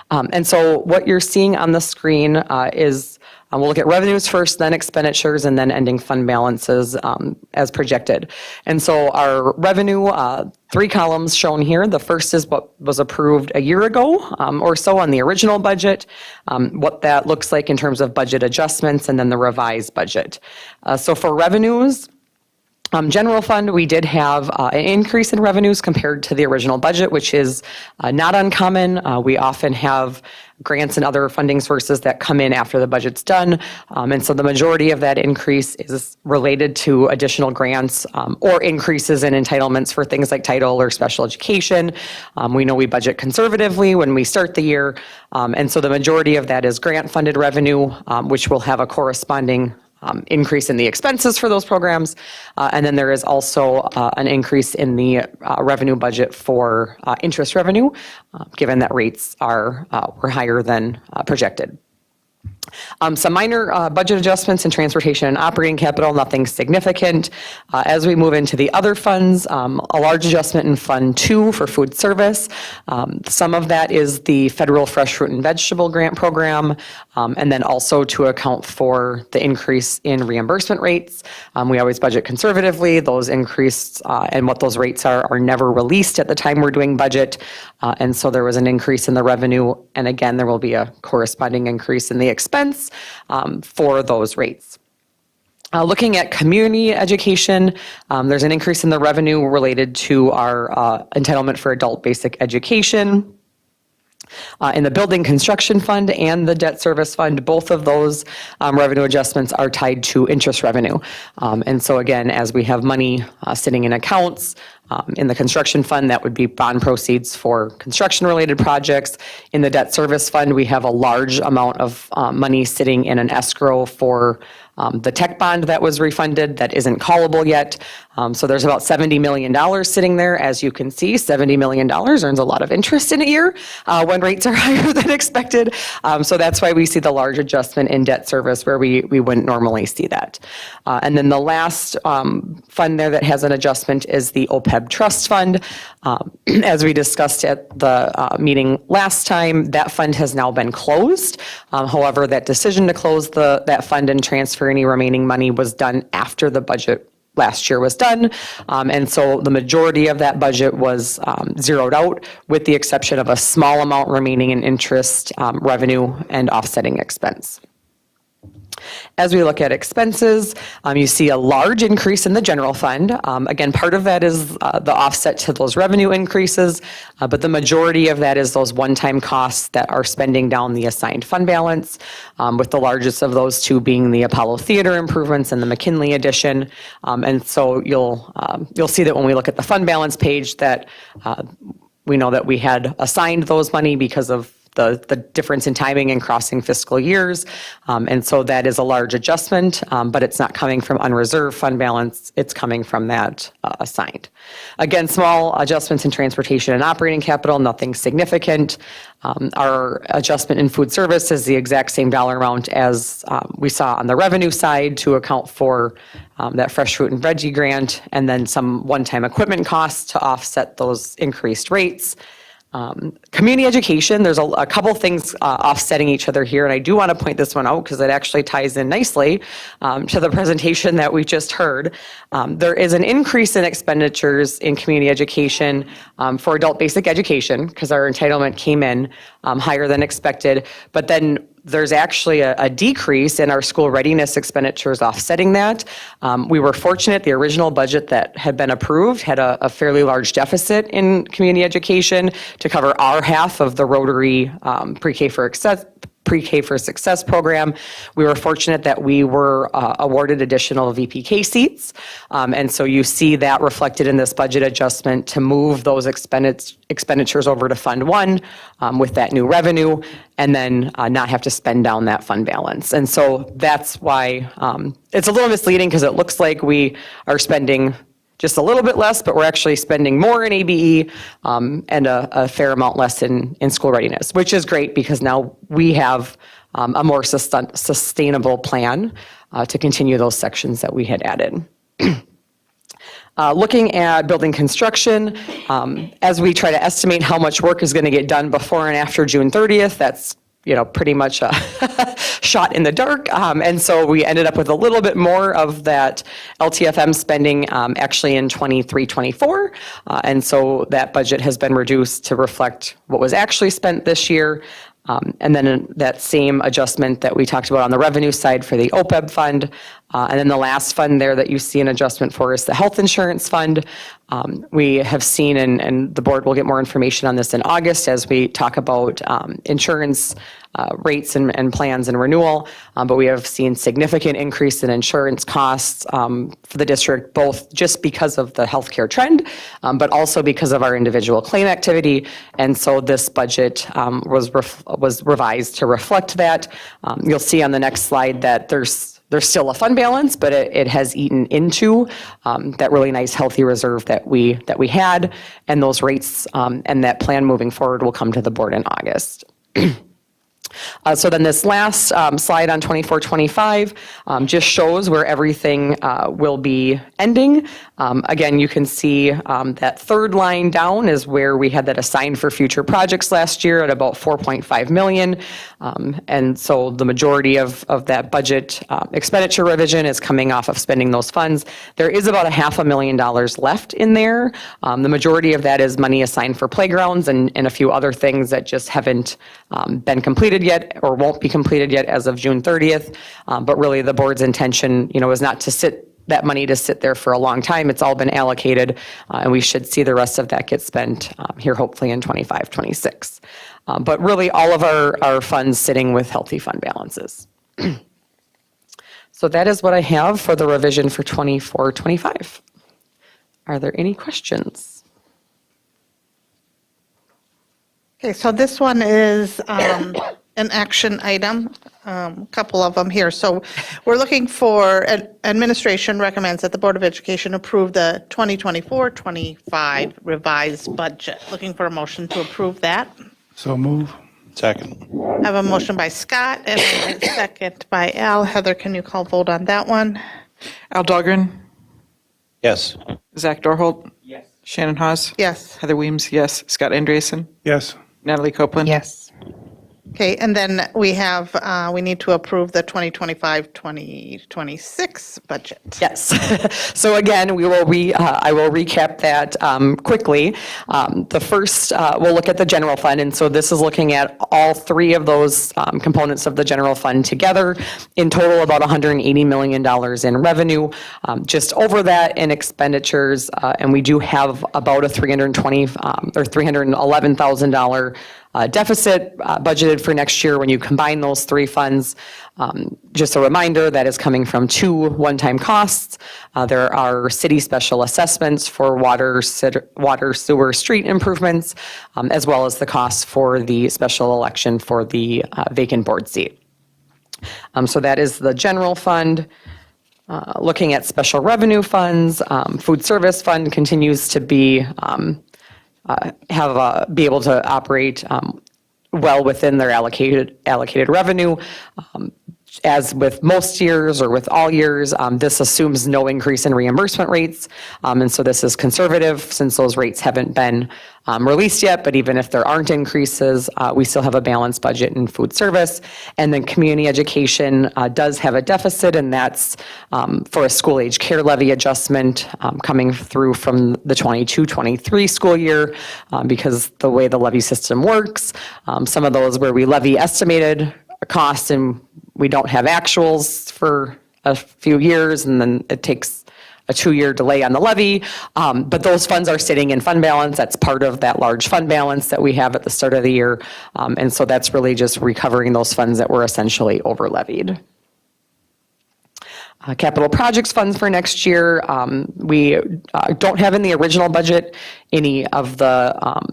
And so what you're seeing on the screen is we'll look at revenues first, then expenditures, and then ending fund balances as projected. And so our revenue, 3 columns shown here. The first is what was approved a year ago or so on the original budget, what that looks like in terms of budget adjustments, and then the revised budget. So for revenues, general fund, we did have an increase in revenues compared to the original budget, which is not uncommon. We often have grants and other funding sources that come in after the budget's done. And so the majority of that increase is related to additional grants or increases in entitlements for things like title or special education. We know we budget conservatively when we start the year. And so the majority of that is grant-funded revenue, which will have a corresponding increase in the expenses for those programs. And then there is also an increase in the revenue budget for interest revenue, given that rates were higher than projected. Some minor budget adjustments in transportation and operating capital, nothing significant. As we move into the other funds, a large adjustment in Fund 2 for food service. Some of that is the federal fresh fruit and vegetable grant program, and then also to account for the increase in reimbursement rates. We always budget conservatively. Those increased and what those rates are never released at the time we're doing budget. And so there was an increase in the revenue, and again, there will be a corresponding increase in the expense for those rates. Looking at community education, there's an increase in the revenue related to our entitlement for adult basic education. In the building construction fund and the debt service fund, both of those revenue adjustments are tied to interest revenue. And so again, as we have money sitting in accounts, in the construction fund, that would be bond proceeds for construction-related projects. In the debt service fund, we have a large amount of money sitting in an escrow for the tech bond that was refunded that isn't callable yet. So there's about $70 million sitting there. As you can see, $70 million earns a lot of interest in a year when rates are higher than expected. So that's why we see the large adjustment in debt service where we wouldn't normally see that. And then the last fund there that has an adjustment is the OPEB trust fund. As we discussed at the meeting last time, that fund has now been closed. However, that decision to close that fund and transfer any remaining money was done after the budget last year was done. And so the majority of that budget was zeroed out, with the exception of a small amount remaining in interest revenue and offsetting expense. As we look at expenses, you see a large increase in the general fund. Again, part of that is the offset to those revenue increases, but the majority of that is those one-time costs that are spending down the assigned fund balance, with the largest of those two being the Apollo Theater improvements and the McKinley addition. And so you'll see that when we look at the fund balance page that we know that we had assigned those money because of the difference in timing and crossing fiscal years. And so that is a large adjustment, but it's not coming from unreserved fund balance. It's coming from that assigned. Again, small adjustments in transportation and operating capital, nothing significant. Our adjustment in food service is the exact same dollar amount as we saw on the revenue side to account for that fresh fruit and veggie grant, and then some one-time equipment costs to offset those increased rates. Community education, there's a couple things offsetting each other here, and I do want to point this one out because it actually ties in nicely to the presentation that we just heard. There is an increase in expenditures in community education for adult basic education because our entitlement came in higher than expected, but then there's actually a decrease in our school readiness expenditures offsetting that. We were fortunate, the original budget that had been approved had a fairly large deficit in community education to cover our half of the Rotary Pre-K for Pre-K for Success program. We were fortunate that we were awarded additional VPK seats. And so you see that reflected in this budget adjustment to move those expenditures over to Fund 1 with that new revenue, and then not have to spend down that fund balance. And so that's why it's a little misleading, because it looks like we are spending just a little bit less, but we're actually spending more in ABE and a fair amount less in school readiness, which is great because now we have a more sustainable plan to continue those sections that we had added. Looking at building construction, as we try to estimate how much work is going to get done before and after June 30th, that's pretty much a shot in the dark. And so we ended up with a little bit more of that LTFM spending actually in 23-24. And so that budget has been reduced to reflect what was actually spent this year. And then that same adjustment that we talked about on the revenue side for the OPEB fund. And then the last fund there that you see an adjustment for is the health insurance fund. We have seen, and the board will get more information on this in August as we talk about insurance rates and plans and renewal. But we have seen significant increase in insurance costs for the district, both just because of the healthcare trend, but also because of our individual claim activity. And so this budget was revised to reflect that. You'll see on the next slide that there's still a fund balance, but it has eaten into that really nice healthy reserve that we had, and those rates and that plan moving forward will come to the board in August. So then this last slide on 24-25 just shows where everything will be ending. Again, you can see that third line down is where we had that assigned for future projects last year at about 4.5 million. And so the majority of that budget expenditure revision is coming off of spending those funds. There is about $500,000 left in there. The majority of that is money assigned for playgrounds and a few other things that just haven't been completed yet or won't be completed yet as of June 30th. But really the board's intention, is not to sit that money to sit there for a long time. It's all been allocated, and we should see the rest of that get spent here hopefully in 25, 26. But really all of our funds sitting with healthy fund balances. So that is what I have for the revision for 24, 25. Are there any questions? Okay, so this one is an action item, a couple of them here. So we're looking for, administration recommends that the Board of Education approve the 2024-25 revised budget. Looking for a motion to approve that. So move. Second. I have a motion by Scott and a second by Al. Heather, can you call vote on that one? Al Dahlgren, Yes. Zach Dorholt. Yes. Shannon Hawes. Yes. Heather Weems, yes. Scott Andreessen. Yes. Natalie Copeland. Yes. Okay, and then we have, we need to approve the 2025-2026 budget. Yes. So again, I will recap that quickly. The first, we'll look at the general fund. And so this is looking at all three of those components of the general fund together. In total, about $180 million in revenue. Just over that in expenditures. And we do have about a $311,000 deficit budgeted for next year when you combine those three funds. Just a reminder, that is coming from two one-time costs. There are city special assessments for water, sewer, street improvements, as well as the costs for the special election for the vacant board seat. So that is the general fund. Looking at special revenue funds, food service fund continues to be be able to operate well within their allocated revenue. As with most years or with all years, this assumes no increase in reimbursement rates. And so this is conservative since those rates haven't been released yet. But even if there aren't increases, we still have a balanced budget in food service. And then community education does have a deficit, and that's for a school age care levy adjustment coming through from the 22-23 school year because the way the levy system works, some of those where we levy estimated costs and we don't have actuals for a few years, and then it takes a 2-year delay on the levy, but those funds are sitting in fund balance. That's part of that large fund balance that we have at the start of the year. And so that's really just recovering those funds that were essentially over levied. Capital projects funds for next year, we don't have in the original budget any of the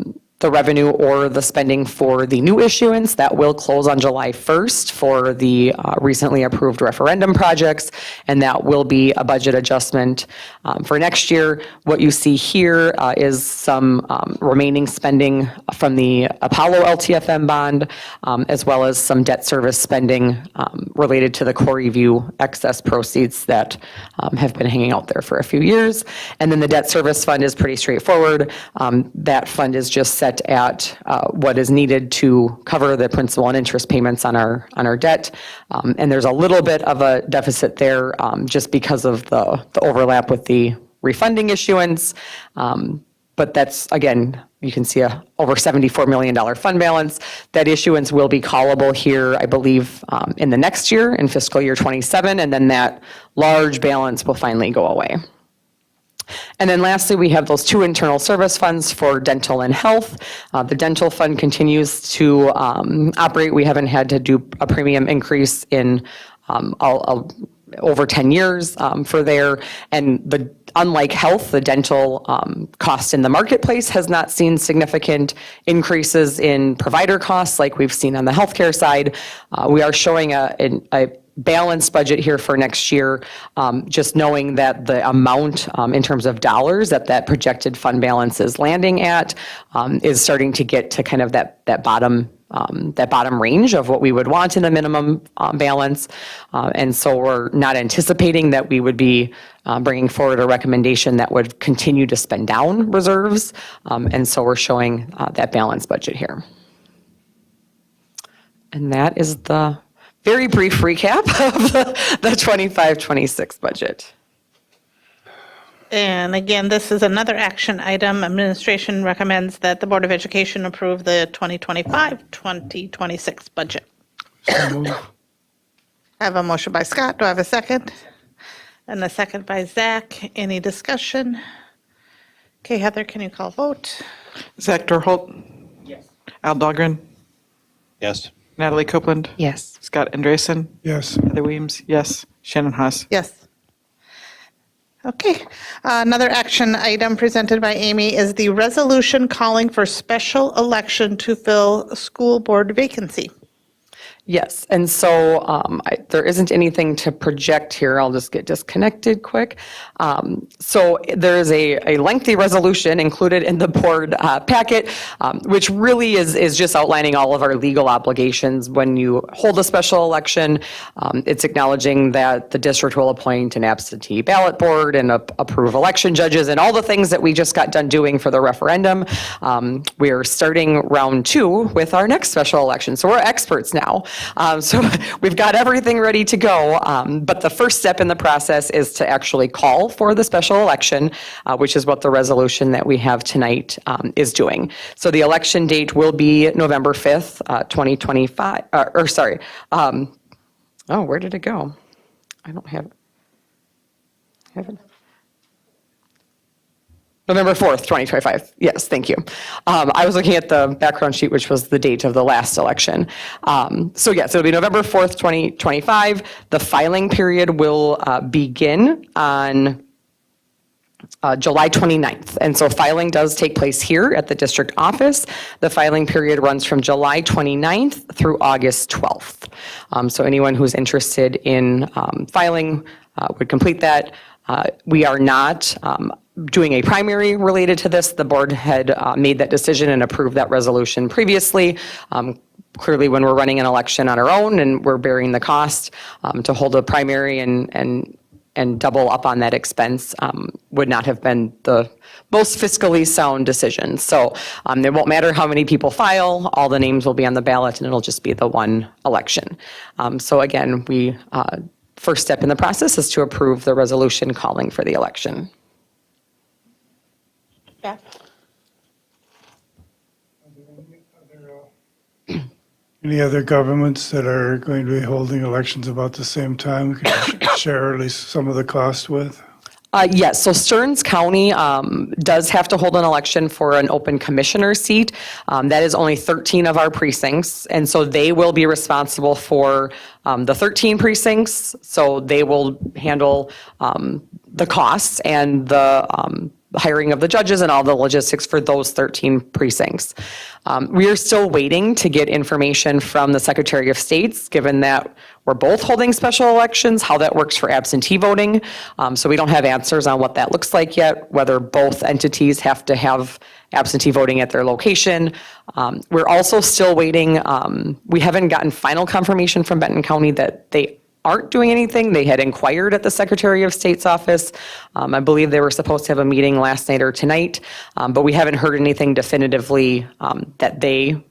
revenue or the spending for the new issuance. That will close on July 1st for the recently approved referendum projects, and that will be a budget adjustment for next year. What you see here is some remaining spending from the Apollo LTFM bond, as well as some debt service spending related to the Corey View excess proceeds that have been hanging out there for a few years. And then the debt service fund is pretty straightforward. That fund is just set at what is needed to cover the principal and interest payments on our debt. And there's a little bit of a deficit there just because of the overlap with the refunding issuance. But that's, again, you can see a over $74 million fund balance. That issuance will be callable here, I believe, in the next year, in fiscal year 27, and then that large balance will finally go away. And then lastly, we have those 2 internal service funds for dental and health. The dental fund continues to operate. We haven't had to do a premium increase in over 10 years for there. And unlike health, the dental cost in the marketplace has not seen significant increases in provider costs like we've seen on the healthcare side. We are showing a balanced budget here for next year, just knowing that the amount in terms of dollars that projected fund balance is landing at is starting to get to kind of that bottom range of what we would want in the minimum balance. And so we're not anticipating that we would be bringing forward a recommendation that would continue to spend down reserves. And so we're showing that balanced budget here. And that is the very brief recap of the 25-26 budget. And again, this is another action item. Administration recommends that the Board of Education approve the 2025-2026 budget. So moved. I have a motion by Scott. Do I have a second? And a second by Zach. Any discussion? Okay, Heather, can you call vote? Zach Dorholt? Yes. Al Dahlgren? Yes. Natalie Copeland? Yes. Scott Andreessen? Yes. Heather Weems? Yes. Shannon Haas? Yes. Okay, another action item presented by Amy is the resolution calling for special election to fill school board vacancy. Yes, and so there isn't anything to project here. I'll just get disconnected quick. So there is a lengthy resolution included in the board packet, which really is just outlining all of our legal obligations when you hold a special election. It's acknowledging that the district will appoint an absentee ballot board and approve election judges and all the things that we just got done doing for the referendum. We're starting round 2 with our next special election, so we're experts now. So we've got everything ready to go, but the first step in the process is to actually call for the special election, which is what the resolution that we have tonight is doing. So the election date will be November 5th, 2025, oh, where did it go? I don't have it. November 4th, 2025. Yes, thank you. I was looking at the background sheet, which was the date of the last election. So yes, it'll be November 4th, 2025. The filing period will begin on July 29th. And so filing does take place here at the district office. The filing period runs from July 29th through August 12th. So anyone who's interested in filing would complete that. We are not doing a primary related to this. The board had made that decision and approved that resolution previously. Clearly, when we're running an election on our own and we're bearing the cost, to hold a primary and double up on that expense would not have been the most fiscally sound decision. So it won't matter how many people file, all the names will be on the ballot and it'll just be the one election. So again, first step in the process is to approve the resolution calling for the election. Beth? Any other governments that are going to be holding elections about the same time we can share at least some of the cost with? Yes, so Stearns County does have to hold an election for an open commissioner seat. That is only 13 of our precincts, and so they will be responsible for the 13 precincts. So they will handle the costs and the hiring of the judges and all the logistics for those 13 precincts. We are still waiting to get information from the Secretary of State's, given that we're both holding special elections, how that works for absentee voting. So we don't have answers on what that looks like yet, whether both entities have to have absentee voting at their location. We're also still waiting. We haven't gotten final confirmation from Benton County that they aren't doing anything. They had inquired at the Secretary of State's office. I believe they were supposed to have a meeting last night or tonight, but we haven't heard anything definitively that they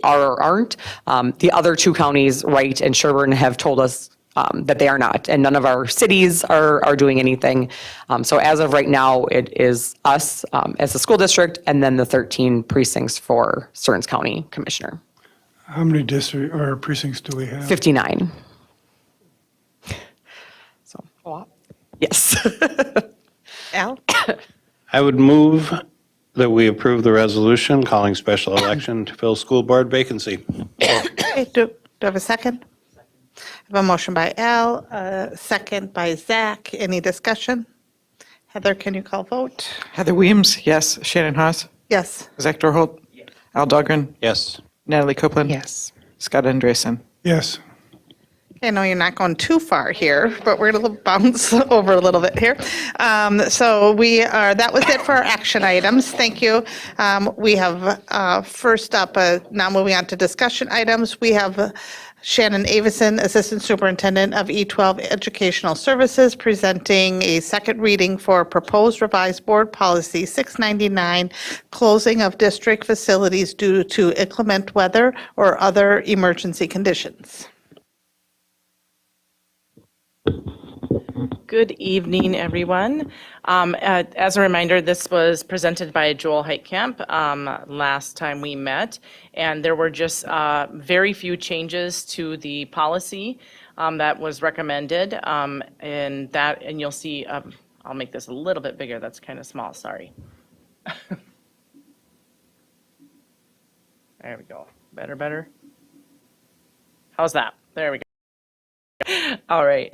are or aren't. The other two counties, Wright and Sherburne, have told us that they are not, and none of our cities are doing anything. So as of right now, it is us as a school district, and then the 13 precincts for Stearns County Commissioner. How many district or precincts do we have? 59. So, yes. Al? I would move that we approve the resolution calling special election to fill school board vacancy. Okay, do I have a second? I have a motion by Al, a second by Zach. Any discussion? Heather, can you call vote? Heather Weems, yes. Shannon Haas. Yes. Zach Dorholt. Al Dahlgren. Yes. Natalie Copeland. Yes. Scott Andreessen. Yes. I know you're not going too far here, but we're going to bounce over a little bit here. So that was it for our action items. Thank you. We have first up, now moving on to discussion items, we have Shannon Avison, Assistant Superintendent of E12 Educational Services, presenting a second reading for proposed revised board policy 699, closing of district facilities due to inclement weather or other emergency conditions. Good evening, everyone. As a reminder, this was presented by Joel Heitkamp last time we met, and there were just very few changes to the policy that was recommended, and you'll see. I'll make this a little bit bigger. That's kind of small. Sorry. There we go. Better. How's that? There we go. All right.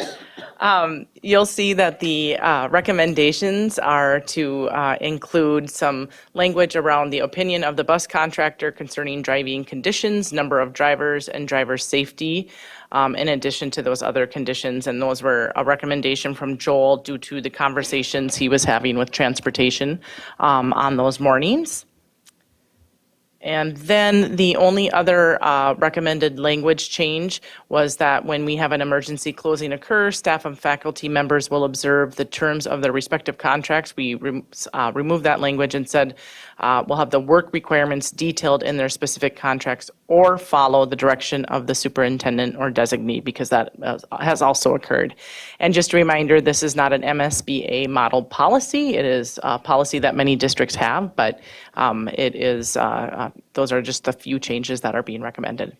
You'll see that the recommendations are to include some language around the opinion of the bus contractor concerning driving conditions, number of drivers, and driver safety, in addition to those other conditions. And those were a recommendation from Joel due to the conversations he was having with transportation on those mornings. And then the only other recommended language change was that when we have an emergency closing occur, staff and faculty members will observe the terms of their respective contracts. We removed that language and said we'll have the work requirements detailed in their specific contracts or follow the direction of the superintendent or designee, because that has also occurred. And just a reminder, this is not an MSBA model policy. It is a policy that many districts have, but it is those are just a few changes that are being recommended.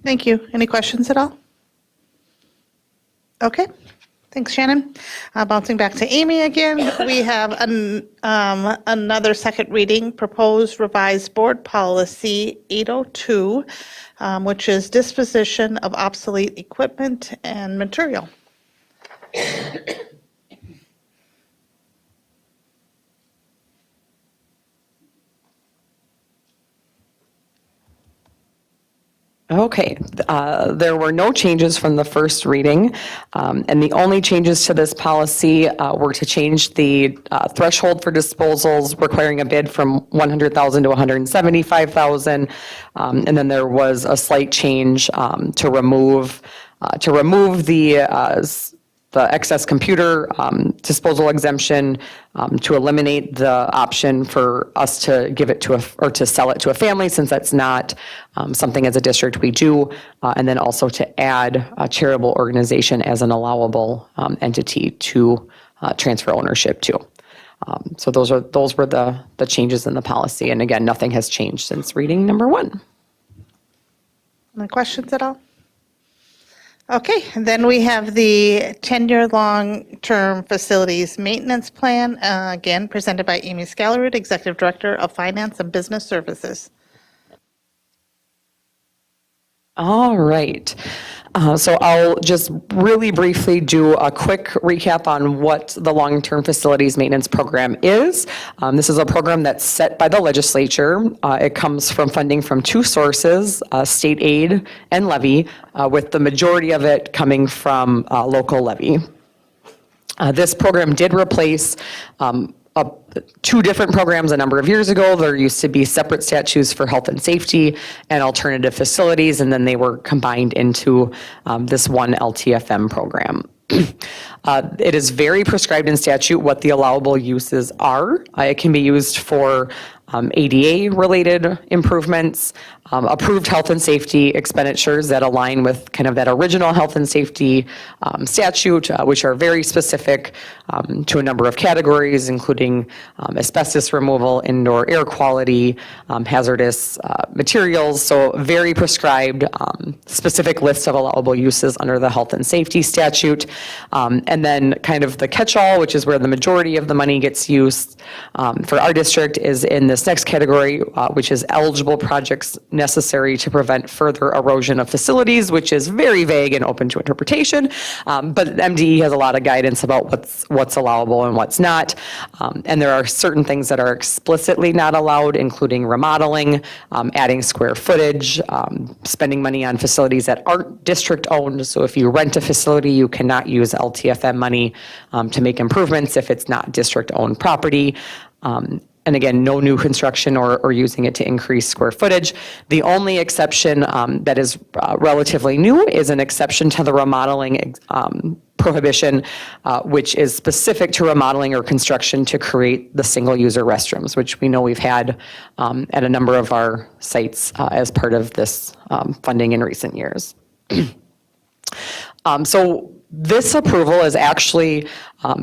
Thank you. Any questions at all? Okay. Thanks, Shannon. Bouncing back to Amy again, we have another second reading, proposed revised board policy 802, which is disposition of obsolete equipment and material. Okay, there were no changes from the first reading, and the only changes to this policy were to change the threshold for disposals, requiring a bid from $100,000 to $175,000, and then there was a slight change to remove the excess computer disposal exemption, to eliminate the option for us to give it to or to sell it to a family, since that's not something as a district we do, and then also to add a charitable organization as an allowable entity to transfer ownership to. So those were the changes in the policy, and again, nothing has changed since reading number 1. Any questions at all? Okay, and then we have the 10-year long-term facilities maintenance plan, again, presented by Amy Scalarud, Executive Director of Finance and Business Services. All right. So I'll just really briefly do a quick recap on what the long-term facilities maintenance program is. This is a program that's set by the legislature. It comes from funding from two sources, state aid and levy, with the majority of it coming from local levy. This program did replace two different programs a number of years ago. There used to be separate statutes for health and safety and alternative facilities, and then they were combined into this one LTFM program. It is very prescribed in statute what the allowable uses are. It can be used for ADA-related improvements, approved health and safety expenditures that align with kind of that original health and safety statute, which are very specific to a number of categories, including asbestos removal, indoor air quality, hazardous materials. So very prescribed, specific list of allowable uses under the health and safety statute. And then kind of the catch-all, which is where the majority of the money gets used for our district, is in this next category, which is eligible projects necessary to prevent further erosion of facilities, which is very vague and open to interpretation. But MDE has a lot of guidance about what's allowable and what's not. And there are certain things that are explicitly not allowed, including remodeling, adding square footage, spending money on facilities that aren't district owned. So if you rent a facility, you cannot use LTFM money to make improvements if it's not district owned property. And again, no new construction or using it to increase square footage. The only exception that is relatively new is an exception to the remodeling prohibition, which is specific to remodeling or construction to create the single-user restrooms, which we know we've had at a number of our sites as part of this funding in recent years. So this approval is actually,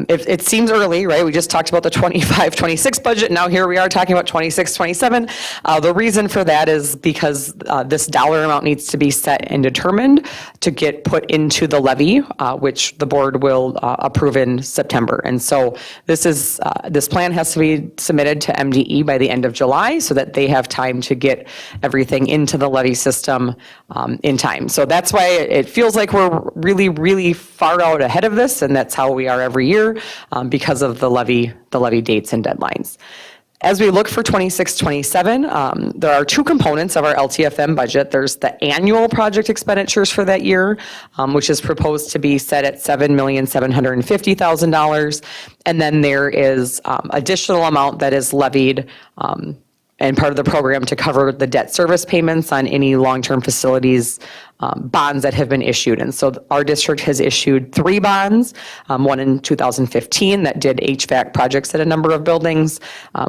it seems early, right? We just talked about the 25-26 budget. Now here we are talking about 26-27. The reason for that is because this dollar amount needs to be set and determined to get put into the levy, which the board will approve in September. And so this plan has to be submitted to MDE by the end of July so that they have time to get everything into the levy system in time. So that's why it feels like we're really, really far out ahead of this, and that's how we are every year because of the levy dates and deadlines. As we look for 26-27, there are two components of our LTFM budget. There's the annual project expenditures for that year, which is proposed to be set at $7,750,000. And then there is additional amount that is levied and part of the program to cover the debt service payments on any long-term facilities bonds that have been issued. And so our district has issued 3 bonds, one in 2015 that did HVAC projects at a number of buildings,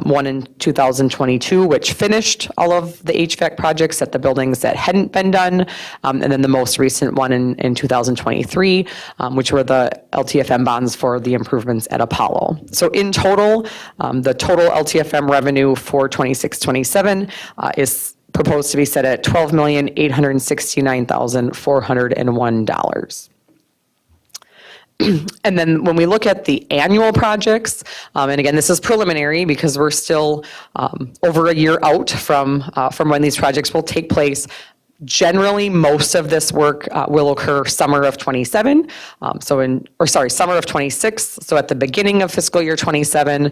one in 2022, which finished all of the HVAC projects at the buildings that hadn't been done, and then the most recent one in 2023, which were the LTFM bonds for the improvements at Apollo. So in total, the total LTFM revenue for 26-27 is proposed to be set at $12,869,401. And then when we look at the annual projects, and again, this is preliminary because we're still over a year out from when these projects will take place. Generally, most of this work will occur summer of 27, summer of 26. So at the beginning of fiscal year 27,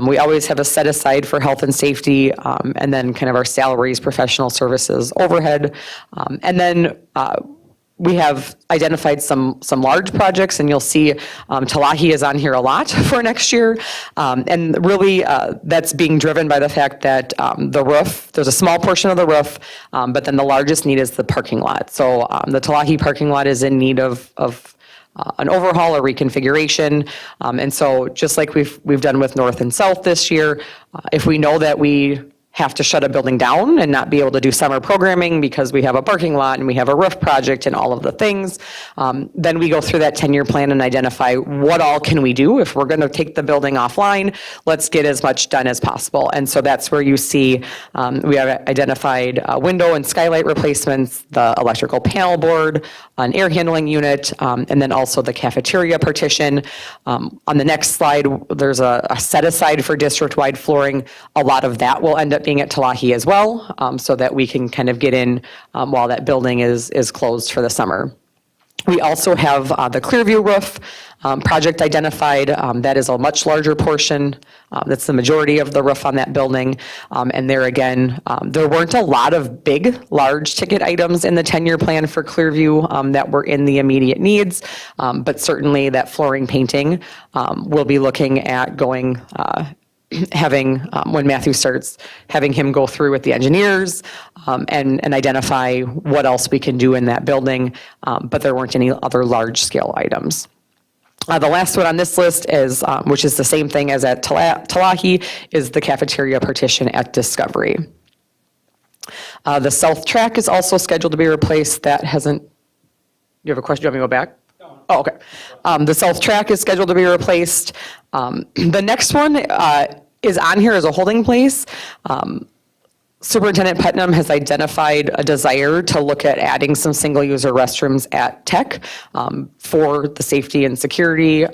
we always have a set aside for health and safety, and then kind of our salaries, professional services, overhead, and then we have identified some large projects, and you'll see Talahi is on here a lot for next year. And really, that's being driven by the fact that the roof, there's a small portion of the roof, but then the largest need is the parking lot. So the Talahi parking lot is in need of an overhaul or reconfiguration. And so just like we've done with North and South this year, if we know that we have to shut a building down and not be able to do summer programming because we have a parking lot and we have a roof project and all of the things. Then we go through that 10-year plan and identify what all can we do. If we're going to take the building offline, let's get as much done as possible. And so that's where you see we have identified window and skylight replacements, the electrical panel board, an air handling unit, and then also the cafeteria partition. On the next slide, there's a set aside for district-wide flooring. A lot of that will end up being at Talahi as well, so that we can kind of get in while that building is closed for the summer. We also have the Clearview roof project identified. That is a much larger portion. That's the majority of the roof on that building. And there again, there weren't a lot of big, large ticket items in the 10-year plan for Clearview that were in the immediate needs. But certainly that flooring painting, we'll be looking at going having, when Matthew starts, having him go through with the engineers and identify what else we can do in that building, but there weren't any other large-scale items. The last one on this list is, which is the same thing as at Talahi, is the cafeteria partition at Discovery. The south track is also scheduled to be replaced. That hasn't, you have a question? Do you want me to go back? Oh, okay. The south track is scheduled to be replaced. The next one is on here as a holding place. Superintendent Putnam has identified a desire to look at adding some single-user restrooms at Tech for the safety and security.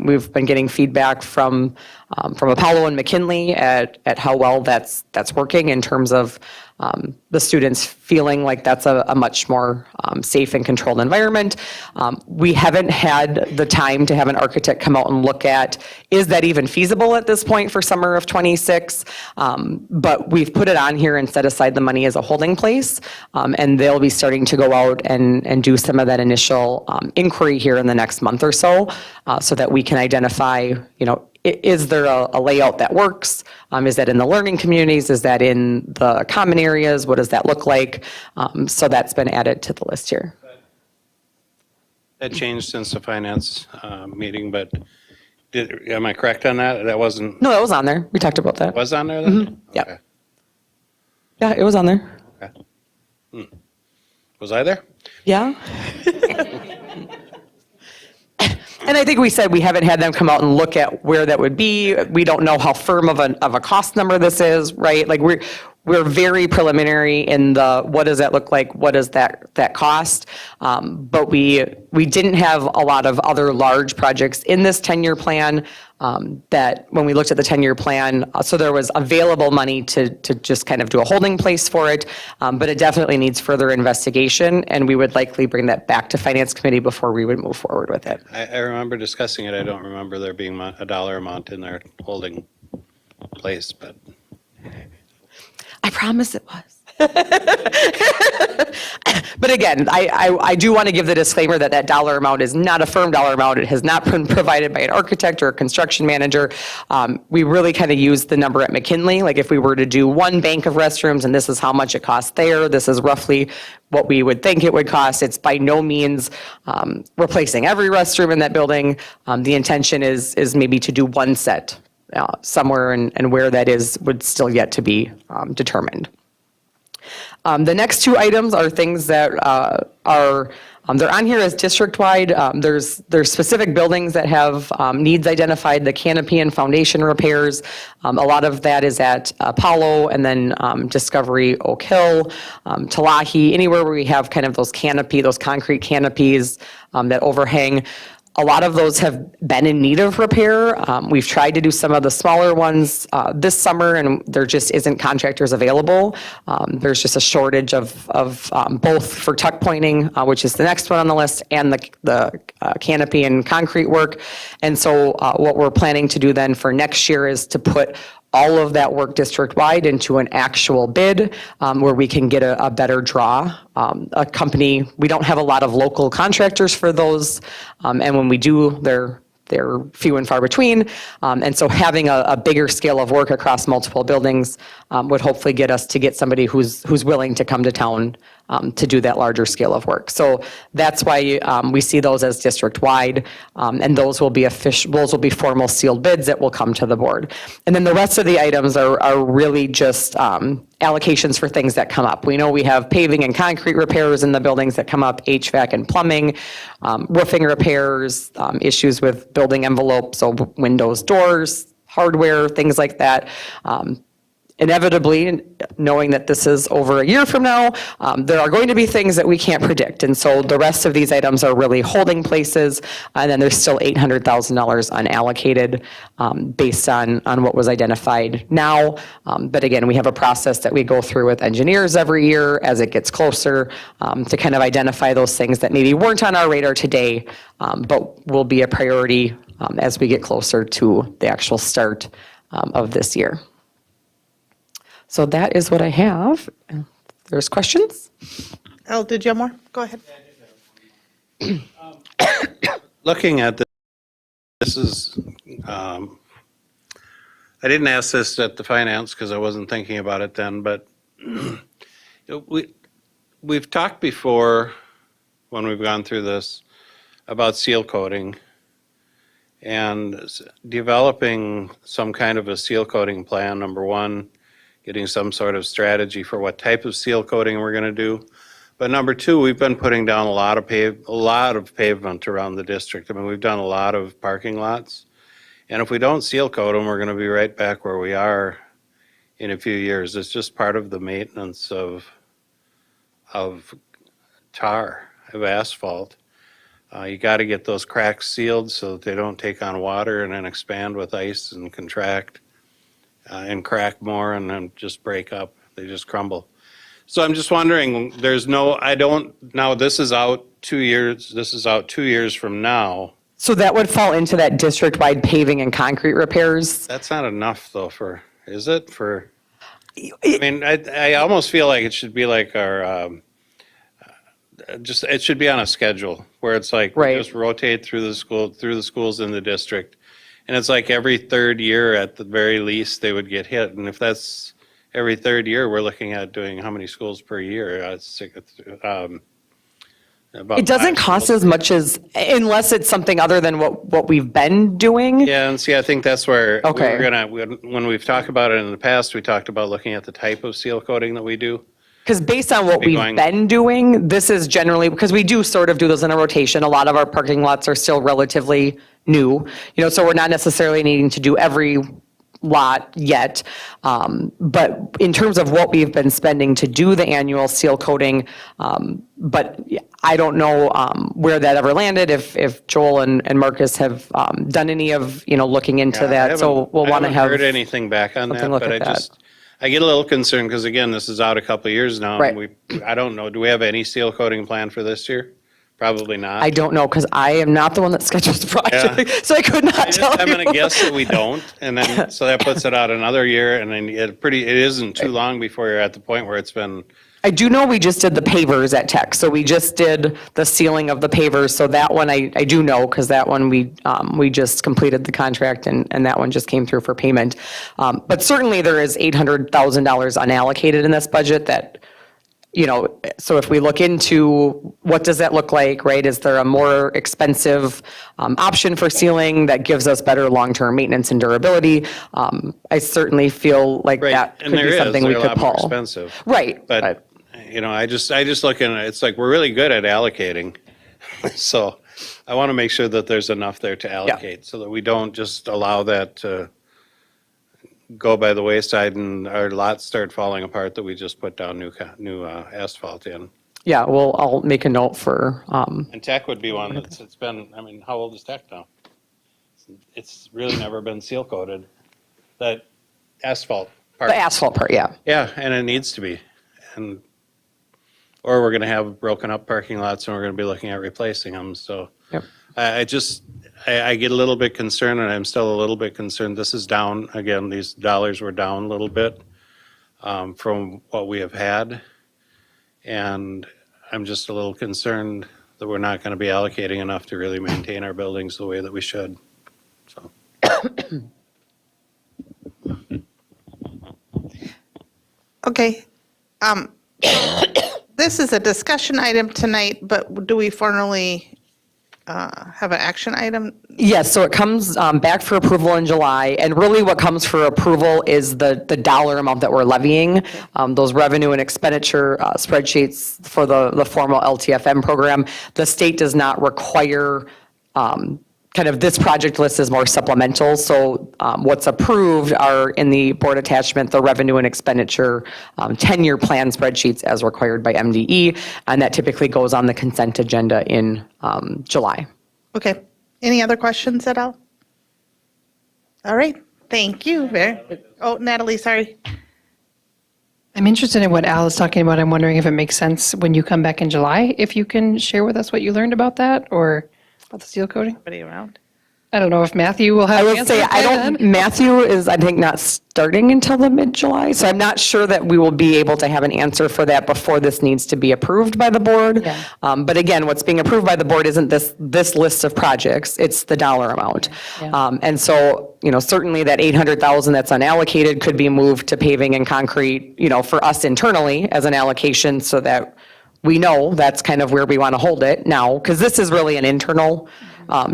We've been getting feedback from Apollo and McKinley at how well that's working in terms of the students feeling like that's a much more safe and controlled environment. We haven't had the time to have an architect come out and look at, is that even feasible at this point for summer of '26? But we've put it on here and set aside the money as a holding place. And they'll be starting to go out and do some of that initial inquiry here in the next month or so that we can identify, is there a layout that works? Is that in the learning communities? Is that in the common areas? What does that look like? So that's been added to the list here. That changed since the finance meeting, but am I correct on that? That wasn't, No, that was on there. We talked about that. was on there then? Yeah. Okay. Yeah, it was on there. Okay. Was I there? Yeah. And I think we said we haven't had them come out and look at where that would be. We don't know how firm of a cost number this is, right? Like we're very preliminary in the, what does that look like? What does that cost? But we didn't have a lot of other large projects in this 10-year plan that when we looked at the 10-year plan, so there was available money to just kind of do a holding place for it, but it definitely needs further investigation, and we would likely bring that back to Finance Committee before we would move forward with it. I remember discussing it. I don't remember there being a dollar amount in there holding place, but. I promise it was. But again, I do want to give the disclaimer that dollar amount is not a firm dollar amount. It has not been provided by an architect or a construction manager. We really kind of use the number at McKinley. Like if we were to do one bank of restrooms and this is how much it costs there, this is roughly what we would think it would cost. It's by no means replacing every restroom in that building. The intention is maybe to do one set somewhere, and where that is would still yet to be determined. The next two items are things that they're on here as district-wide. There's specific buildings that have needs identified, the canopy and foundation repairs. A lot of that is at Apollo and then Discovery, Oak Hill, Talahi, anywhere where we have kind of those concrete canopies that overhang. A lot of those have been in need of repair. We've tried to do some of the smaller ones this summer, and there just isn't contractors available. There's just a shortage of both for tuck pointing, which is the next one on the list, and the canopy and concrete work. And so what we're planning to do then for next year is to put all of that work district-wide into an actual bid where we can get a better draw. A company, we don't have a lot of local contractors for those, and when we do, they're few and far between. And so having a bigger scale of work across multiple buildings would hopefully get us to get somebody who's willing to come to town to do that larger scale of work. So that's why we see those as district-wide, and those will be formal sealed bids that will come to the board. And then the rest of the items are really just allocations for things that come up. We know we have paving and concrete repairs in the buildings that come up, HVAC and plumbing, roofing repairs, issues with building envelopes, so windows, doors, hardware, things like that. Inevitably, knowing that this is over a year from now, there are going to be things that we can't predict. And so the rest of these items are really holding places. And then there's still $800,000 unallocated based on what was identified now. But again, we have a process that we go through with engineers every year as it gets closer to kind of identify those things that maybe weren't on our radar today, but will be a priority as we get closer to the actual start of this year. So that is what I have. There's questions? Al, did you have more? Go ahead. Looking at this is, I didn't ask this at the finance because I wasn't thinking about it then, but we've talked before when we've gone through this about seal coating and developing some kind of a seal coating plan, number one, getting some sort of strategy for what type of seal coating we're going to do. But number two, we've been putting down a lot of pavement around the district. I mean, we've done a lot of parking lots. And if we don't seal coat them, we're going to be right back where we are in a few years. It's just part of the maintenance of tar, of asphalt. You got to get those cracks sealed so that they don't take on water and then expand with ice and contract. And crack more and then just break up. They just crumble. So I'm just wondering, now this is out 2 years, this is out 2 years from now. So that would fall into that district-wide paving and concrete repairs. That's not enough though is it for, I mean, I almost feel like it should be like our, it should be on a schedule where it's like, we Right. just rotate through the schools in the district. And it's like every third year at the very least, they would get hit. And if that's every third year, we're looking at doing how many schools per year? It doesn't cost as much unless it's something other than what we've been doing. Yeah, and see, I think that's where Okay. when we've talked about it in the past, we talked about looking at the type of seal coating that we do. Because based on what we've been doing, this is generally, because we do sort of do those in a rotation. A lot of our parking lots are still relatively new, so we're not necessarily needing to do every lot yet. But in terms of what we've been spending to do the annual seal coating, but I don't know where that ever landed, if Joel and Marcus have done any of, looking into that. So we'll want to I have. haven't heard anything back on that, something look but at I get a little concerned because again, this is out a couple of years now. Right. I don't know, do we have any seal coating plan for this year? Probably not. I don't know, because I am not the one that schedules the project, so I could not tell you. I'm going to guess that we don't, and then, so that puts it out another year, and then it isn't too long before you're at the point where it's been, I do know we just did the pavers at Tech, so we just did the sealing of the pavers, so that one I do know, because that one we just completed the contract, and that one just came through for payment. But certainly there is $800,000 unallocated in this budget that, so if we look into what does that look like, right? Is there a more expensive option for sealing that gives us better long-term maintenance and durability? I certainly feel like that could and there be is, something we they're a could lot more pull. expensive. Right. But, I just look at it, it's like, we're really good at allocating. So I want to make sure that there's enough there to allocate so that we don't just allow that to go by the wayside and our lots start falling apart that we just put down new asphalt in. Yeah, well, I'll make a note for, And Tech would be one it's been, how old is Tech now? It's really never been seal coated, that asphalt part. the asphalt part, yeah. Yeah, and it needs to be. Or we're going to have broken up parking lots and we're going to be looking at replacing them. So Yep. I get a little bit concerned, and I'm still a little bit concerned. This is down, again, these dollars were down a little bit from what we have had. And I'm just a little concerned that we're not going to be allocating enough to really maintain our buildings the way that we should. So. Okay. this is a discussion item tonight, but do we formally have an action item? Yes, so it comes back for approval in July, and really what comes for approval is the dollar amount that we're levying. Those revenue and expenditure spreadsheets for the formal LTFM program. The state does not require, kind of this project list is more supplemental, so what's approved are in the board attachment, the revenue and expenditure 10-year plan spreadsheets as required by MDE, and that typically goes on the consent agenda in July. Okay. Any other questions at all? All right. Thank you. Oh, Natalie, sorry. I'm interested in what Al is talking about. I'm wondering if it makes sense when you come back in July, if you can share with us what you learned about that or about the seal coating. Anybody around? I don't know if Matthew will have I an would answer say, by I don't, then. Matthew is, I think, not starting until the mid-July, so I'm not sure that we will be able to have an answer for that before this needs to be approved by the board. Yeah. But again, what's being approved by the board isn't this list of projects, it's the dollar amount. Yeah. And so, certainly that 800,000 that's unallocated could be moved to paving and concrete, for us internally as an allocation so that we know that's kind of where we want to hold it now, because this is really an internal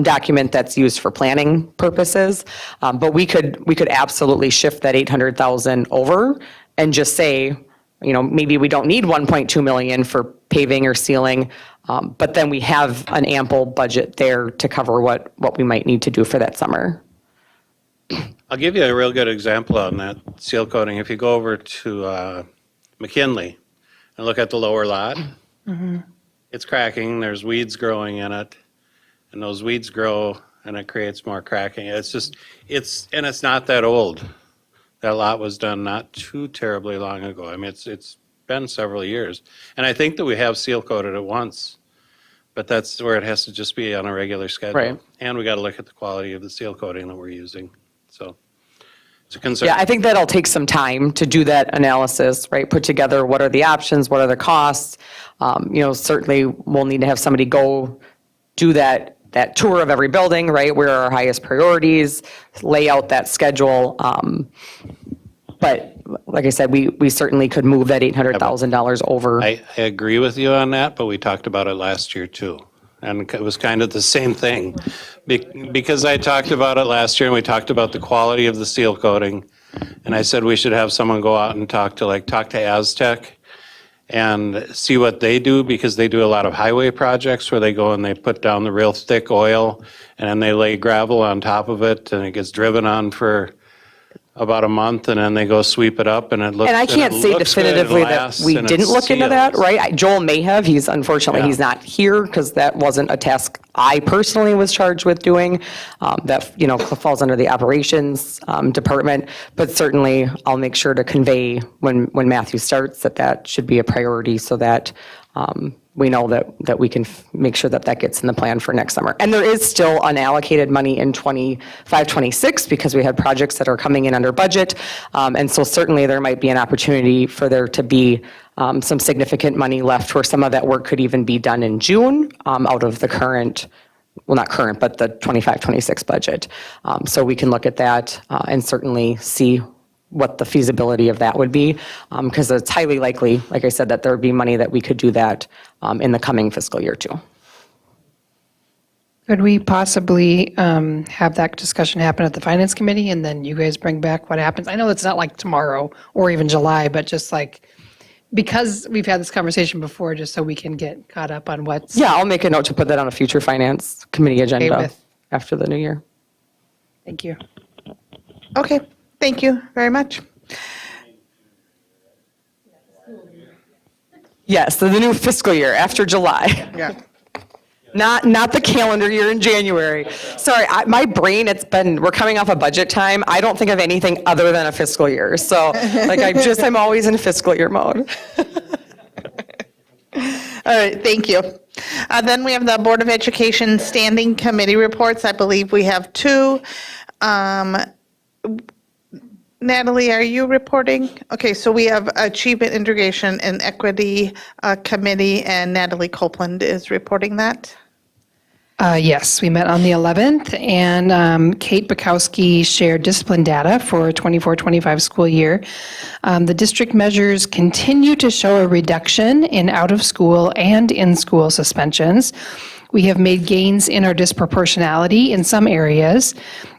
document that's used for planning purposes. But we could absolutely shift that 800,000 over and just say, maybe we don't need 1.2 million for paving or sealing, but then we have an ample budget there to cover what we might need to do for that summer. I'll give you a real good example on that seal coating. If you go over to McKinley and look at the lower lot, it's cracking, there's weeds growing in it, and those weeds grow and it creates more cracking. It's not that old. That lot was done not too terribly long ago. I mean, it's been several years. And I think that we have seal coated it once, but that's where it has to just be on a regular schedule. Right. And we got to look at the quality of the seal coating that we're using. So it's a concern. Yeah, I think that'll take some time to do that analysis, right? Put together what are the options, what are the costs? Certainly we'll need to have somebody go do that tour of every building, right? Where are our highest priorities, lay out that schedule. But like I said, we certainly could move that $800,000 over. I agree with you on that, but we talked about it last year too. And it was kind of the same thing. Because I talked about it last year and we talked about the quality of the seal coating. And I said we should have someone go out and talk to Aztec and see what they do, because they do a lot of highway projects where they go and they put down the real thick oil and then they lay gravel on top of it and it gets driven on for about a month and then they go sweep it up and it looks. And I can't say definitively that we didn't look into that, right? Joel may have, unfortunately, he's not here because that wasn't a task I personally was charged with doing. That, falls under the operations department. But certainly I'll make sure to convey when Matthew starts that should be a priority so that we know that we can make sure that gets in the plan for next summer. And there is still unallocated money in 25, 26 because we had projects that are coming in under budget. And so certainly there might be an opportunity for there to be some significant money left where some of that work could even be done in June out of the current, well, not current, but the 25, 26 budget. So we can look at that and certainly see what the feasibility of that would be, because it's highly likely, like I said, that there would be money that we could do that in the coming fiscal year too. Could we possibly have that discussion happen at the finance committee and then you guys bring back what happens? I know it's not like tomorrow or even July, but just like, because we've had this conversation before, just so we can get caught up on what's. Yeah, I'll make a note to put that on a future finance committee agenda with- after the new year. Thank you. Okay. Thank you very much. Yes, so the new fiscal year after July. Yeah. Not the calendar year in January. Sorry, my brain, we're coming off a budget time. I don't think of anything other than a fiscal year. So I'm always in fiscal year mode. All right, thank you. Then we have the Board of Education Standing Committee reports. I believe we have two. Natalie, are you reporting? Okay, so we have Achievement, Integration, and Equity Committee, and Natalie Copeland is reporting that. Yes, we met on the 11th, and Kate Bukowski shared discipline data for 24-25 school year. The district measures continue to show a reduction in out-of-school and in-school suspensions. We have made gains in our disproportionality in some areas,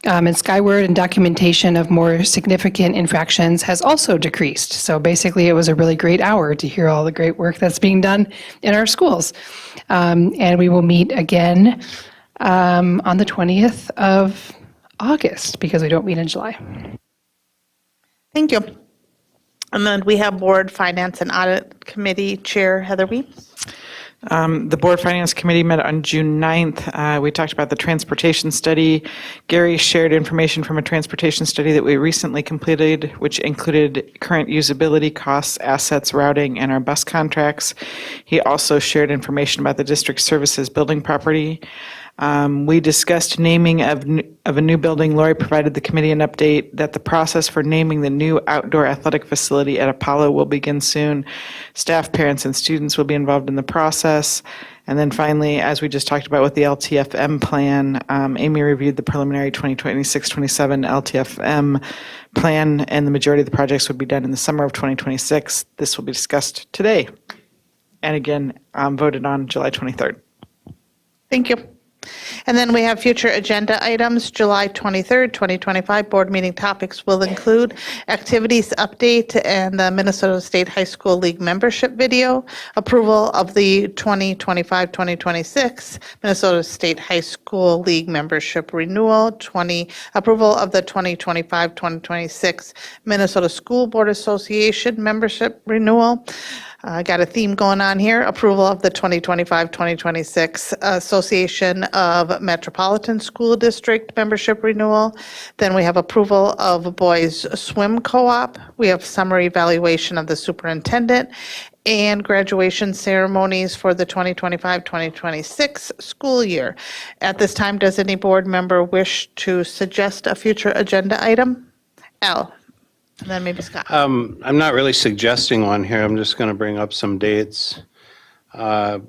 and skyward and documentation of more significant infractions has also decreased. So basically, it was a really great hour to hear all the great work that's being done in our schools. And we will meet again on the 20th of August, because we don't meet in July. Thank you. And then we have Board Finance and Audit Committee Chair Heather Weems. The Board Finance Committee met on June 9th. We talked about the transportation study. Gary shared information from a transportation study that we recently completed, which included current usability costs, assets, routing, and our bus contracts. He also shared information about the district services building property. We discussed naming of a new building. Lori provided the committee an update that the process for naming the new outdoor athletic facility at Apollo will begin soon. Staff, parents, and students will be involved in the process. And then finally, as we just talked about with the LTFM plan, Amy reviewed the preliminary 2026-27 LTFM plan, and the majority of the projects would be done in the summer of 2026. This will be discussed today, and again, voted on July 23rd. Thank you. And then we have future agenda items. July 23rd, 2025 board meeting topics will include activities update and the Minnesota State High School League membership video, approval of the 2025-2026 Minnesota State High School League membership renewal, approval of the 2025-2026 Minnesota School Board Association membership renewal. Got a theme going on here. Approval of the 2025-2026 Association of Metropolitan School District membership renewal. Then we have approval of Boys Swim Co-op. We have summary evaluation of the superintendent and graduation ceremonies for the 2025-2026 school year. At this time, does any board member wish to suggest a future agenda item? Al? And then maybe Scott. I'm not really suggesting one here. I'm just going to bring up some dates. For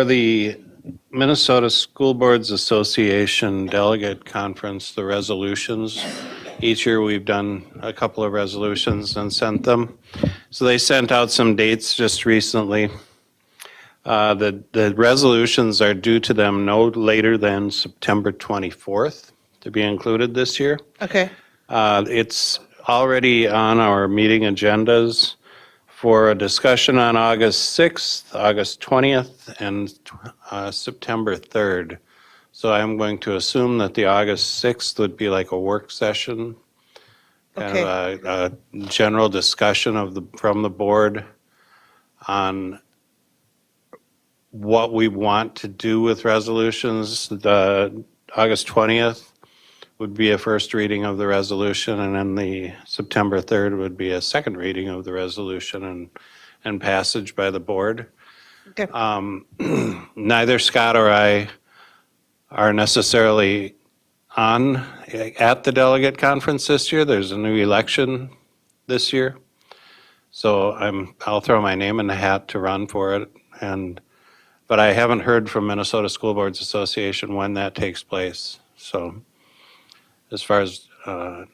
the Minnesota School Boards Association Delegate Conference, the resolutions, each year we've done a couple of resolutions and sent them. So they sent out some dates just recently. The resolutions are due to them no later than September 24th to be included this year. Okay. It's already on our meeting agendas for a discussion on August 6th, August 20th, and September 3rd. So I'm going to assume that the August 6th would be like a work session, kind of a general discussion from the board on what we want to do with resolutions. The August 20th would be a first reading of the resolution, and then the September 3rd would be a second reading of the resolution and passage by the board. Okay. Neither Scott or I are necessarily at the delegate conference this year. There's a new election this year. So I'll throw my name in the hat to run for it. But I haven't heard from Minnesota School Boards Association when that takes place. So as far as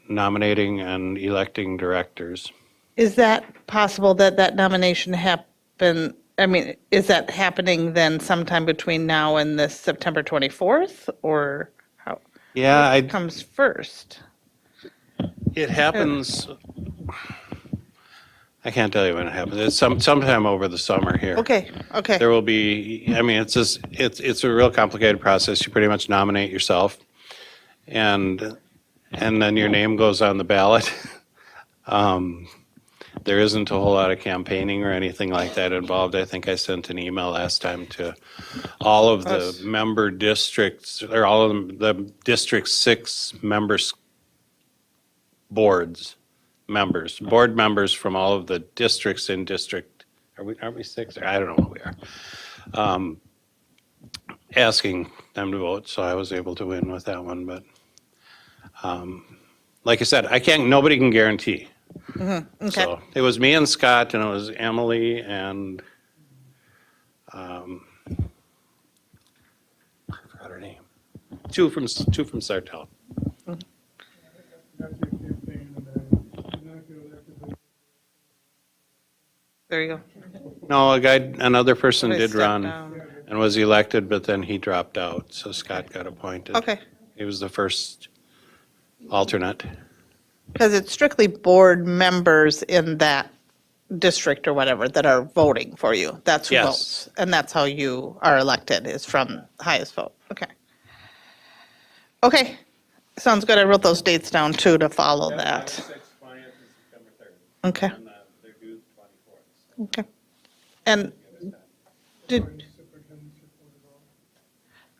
nominating and electing directors. Is that possible that that nomination happen? I mean, is that happening then sometime between now and the September 24th, or how? Yeah, What comes first? it happens, I can't tell you when it happens. It's sometime over the summer here. Okay, okay. There will be, I mean, it's a real complicated process. You pretty much nominate yourself, and then your name goes on the ballot. There isn't a whole lot of campaigning or anything like that involved. I think I sent an email last time to all of the member districts, or all of the District 6 members, board members from all of the districts in district, aren't we 6? I don't know what we are. Asking them to vote, so I was able to win with that one, but like I said, nobody can guarantee. Okay. So it was me and Scott, and it was Emily and two from Sartell. There you go. No, another person They did stepped run down. and was elected, but then he dropped out, so Scott got appointed. Okay, He was the first alternate. because it's strictly board members in that district or whatever that are voting for you. That's who Yes. votes. And that's how you are elected, is from highest vote. Okay. Okay, sounds good. I wrote those dates down too to follow that. Okay. Okay. And did,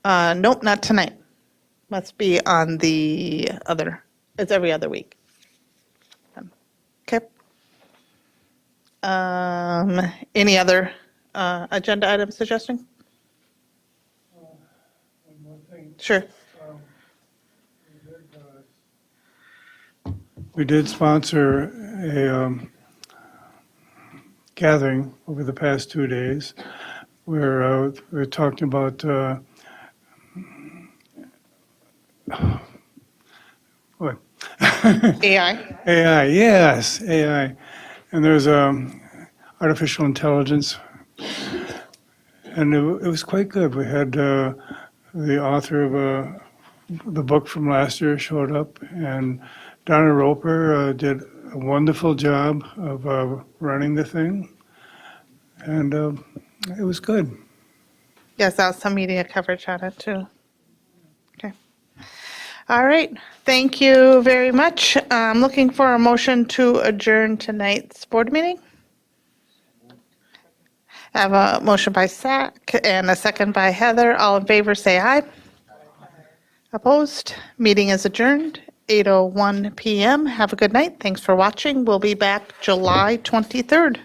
nope, not tonight. Must be on the other, it's every other week. Okay. Any other agenda items suggesting? Sure. We did sponsor a gathering over the past 2 days where we were talking about what? AI? AI, yes, AI. And there's artificial intelligence. And it was quite good. We had the author of the book from last year showed up, and Donna Roper did a wonderful job of running the thing. And it was good. Yes, I saw some media coverage on it too. Okay. All right, thank you very much. I'm looking for a motion to adjourn tonight's board meeting. I have a motion by Zach and a second by Heather. All in favor, say aye. Opposed? Meeting is adjourned, 8:01 PM. Have a good night. Thanks for watching. We'll be back July 23rd.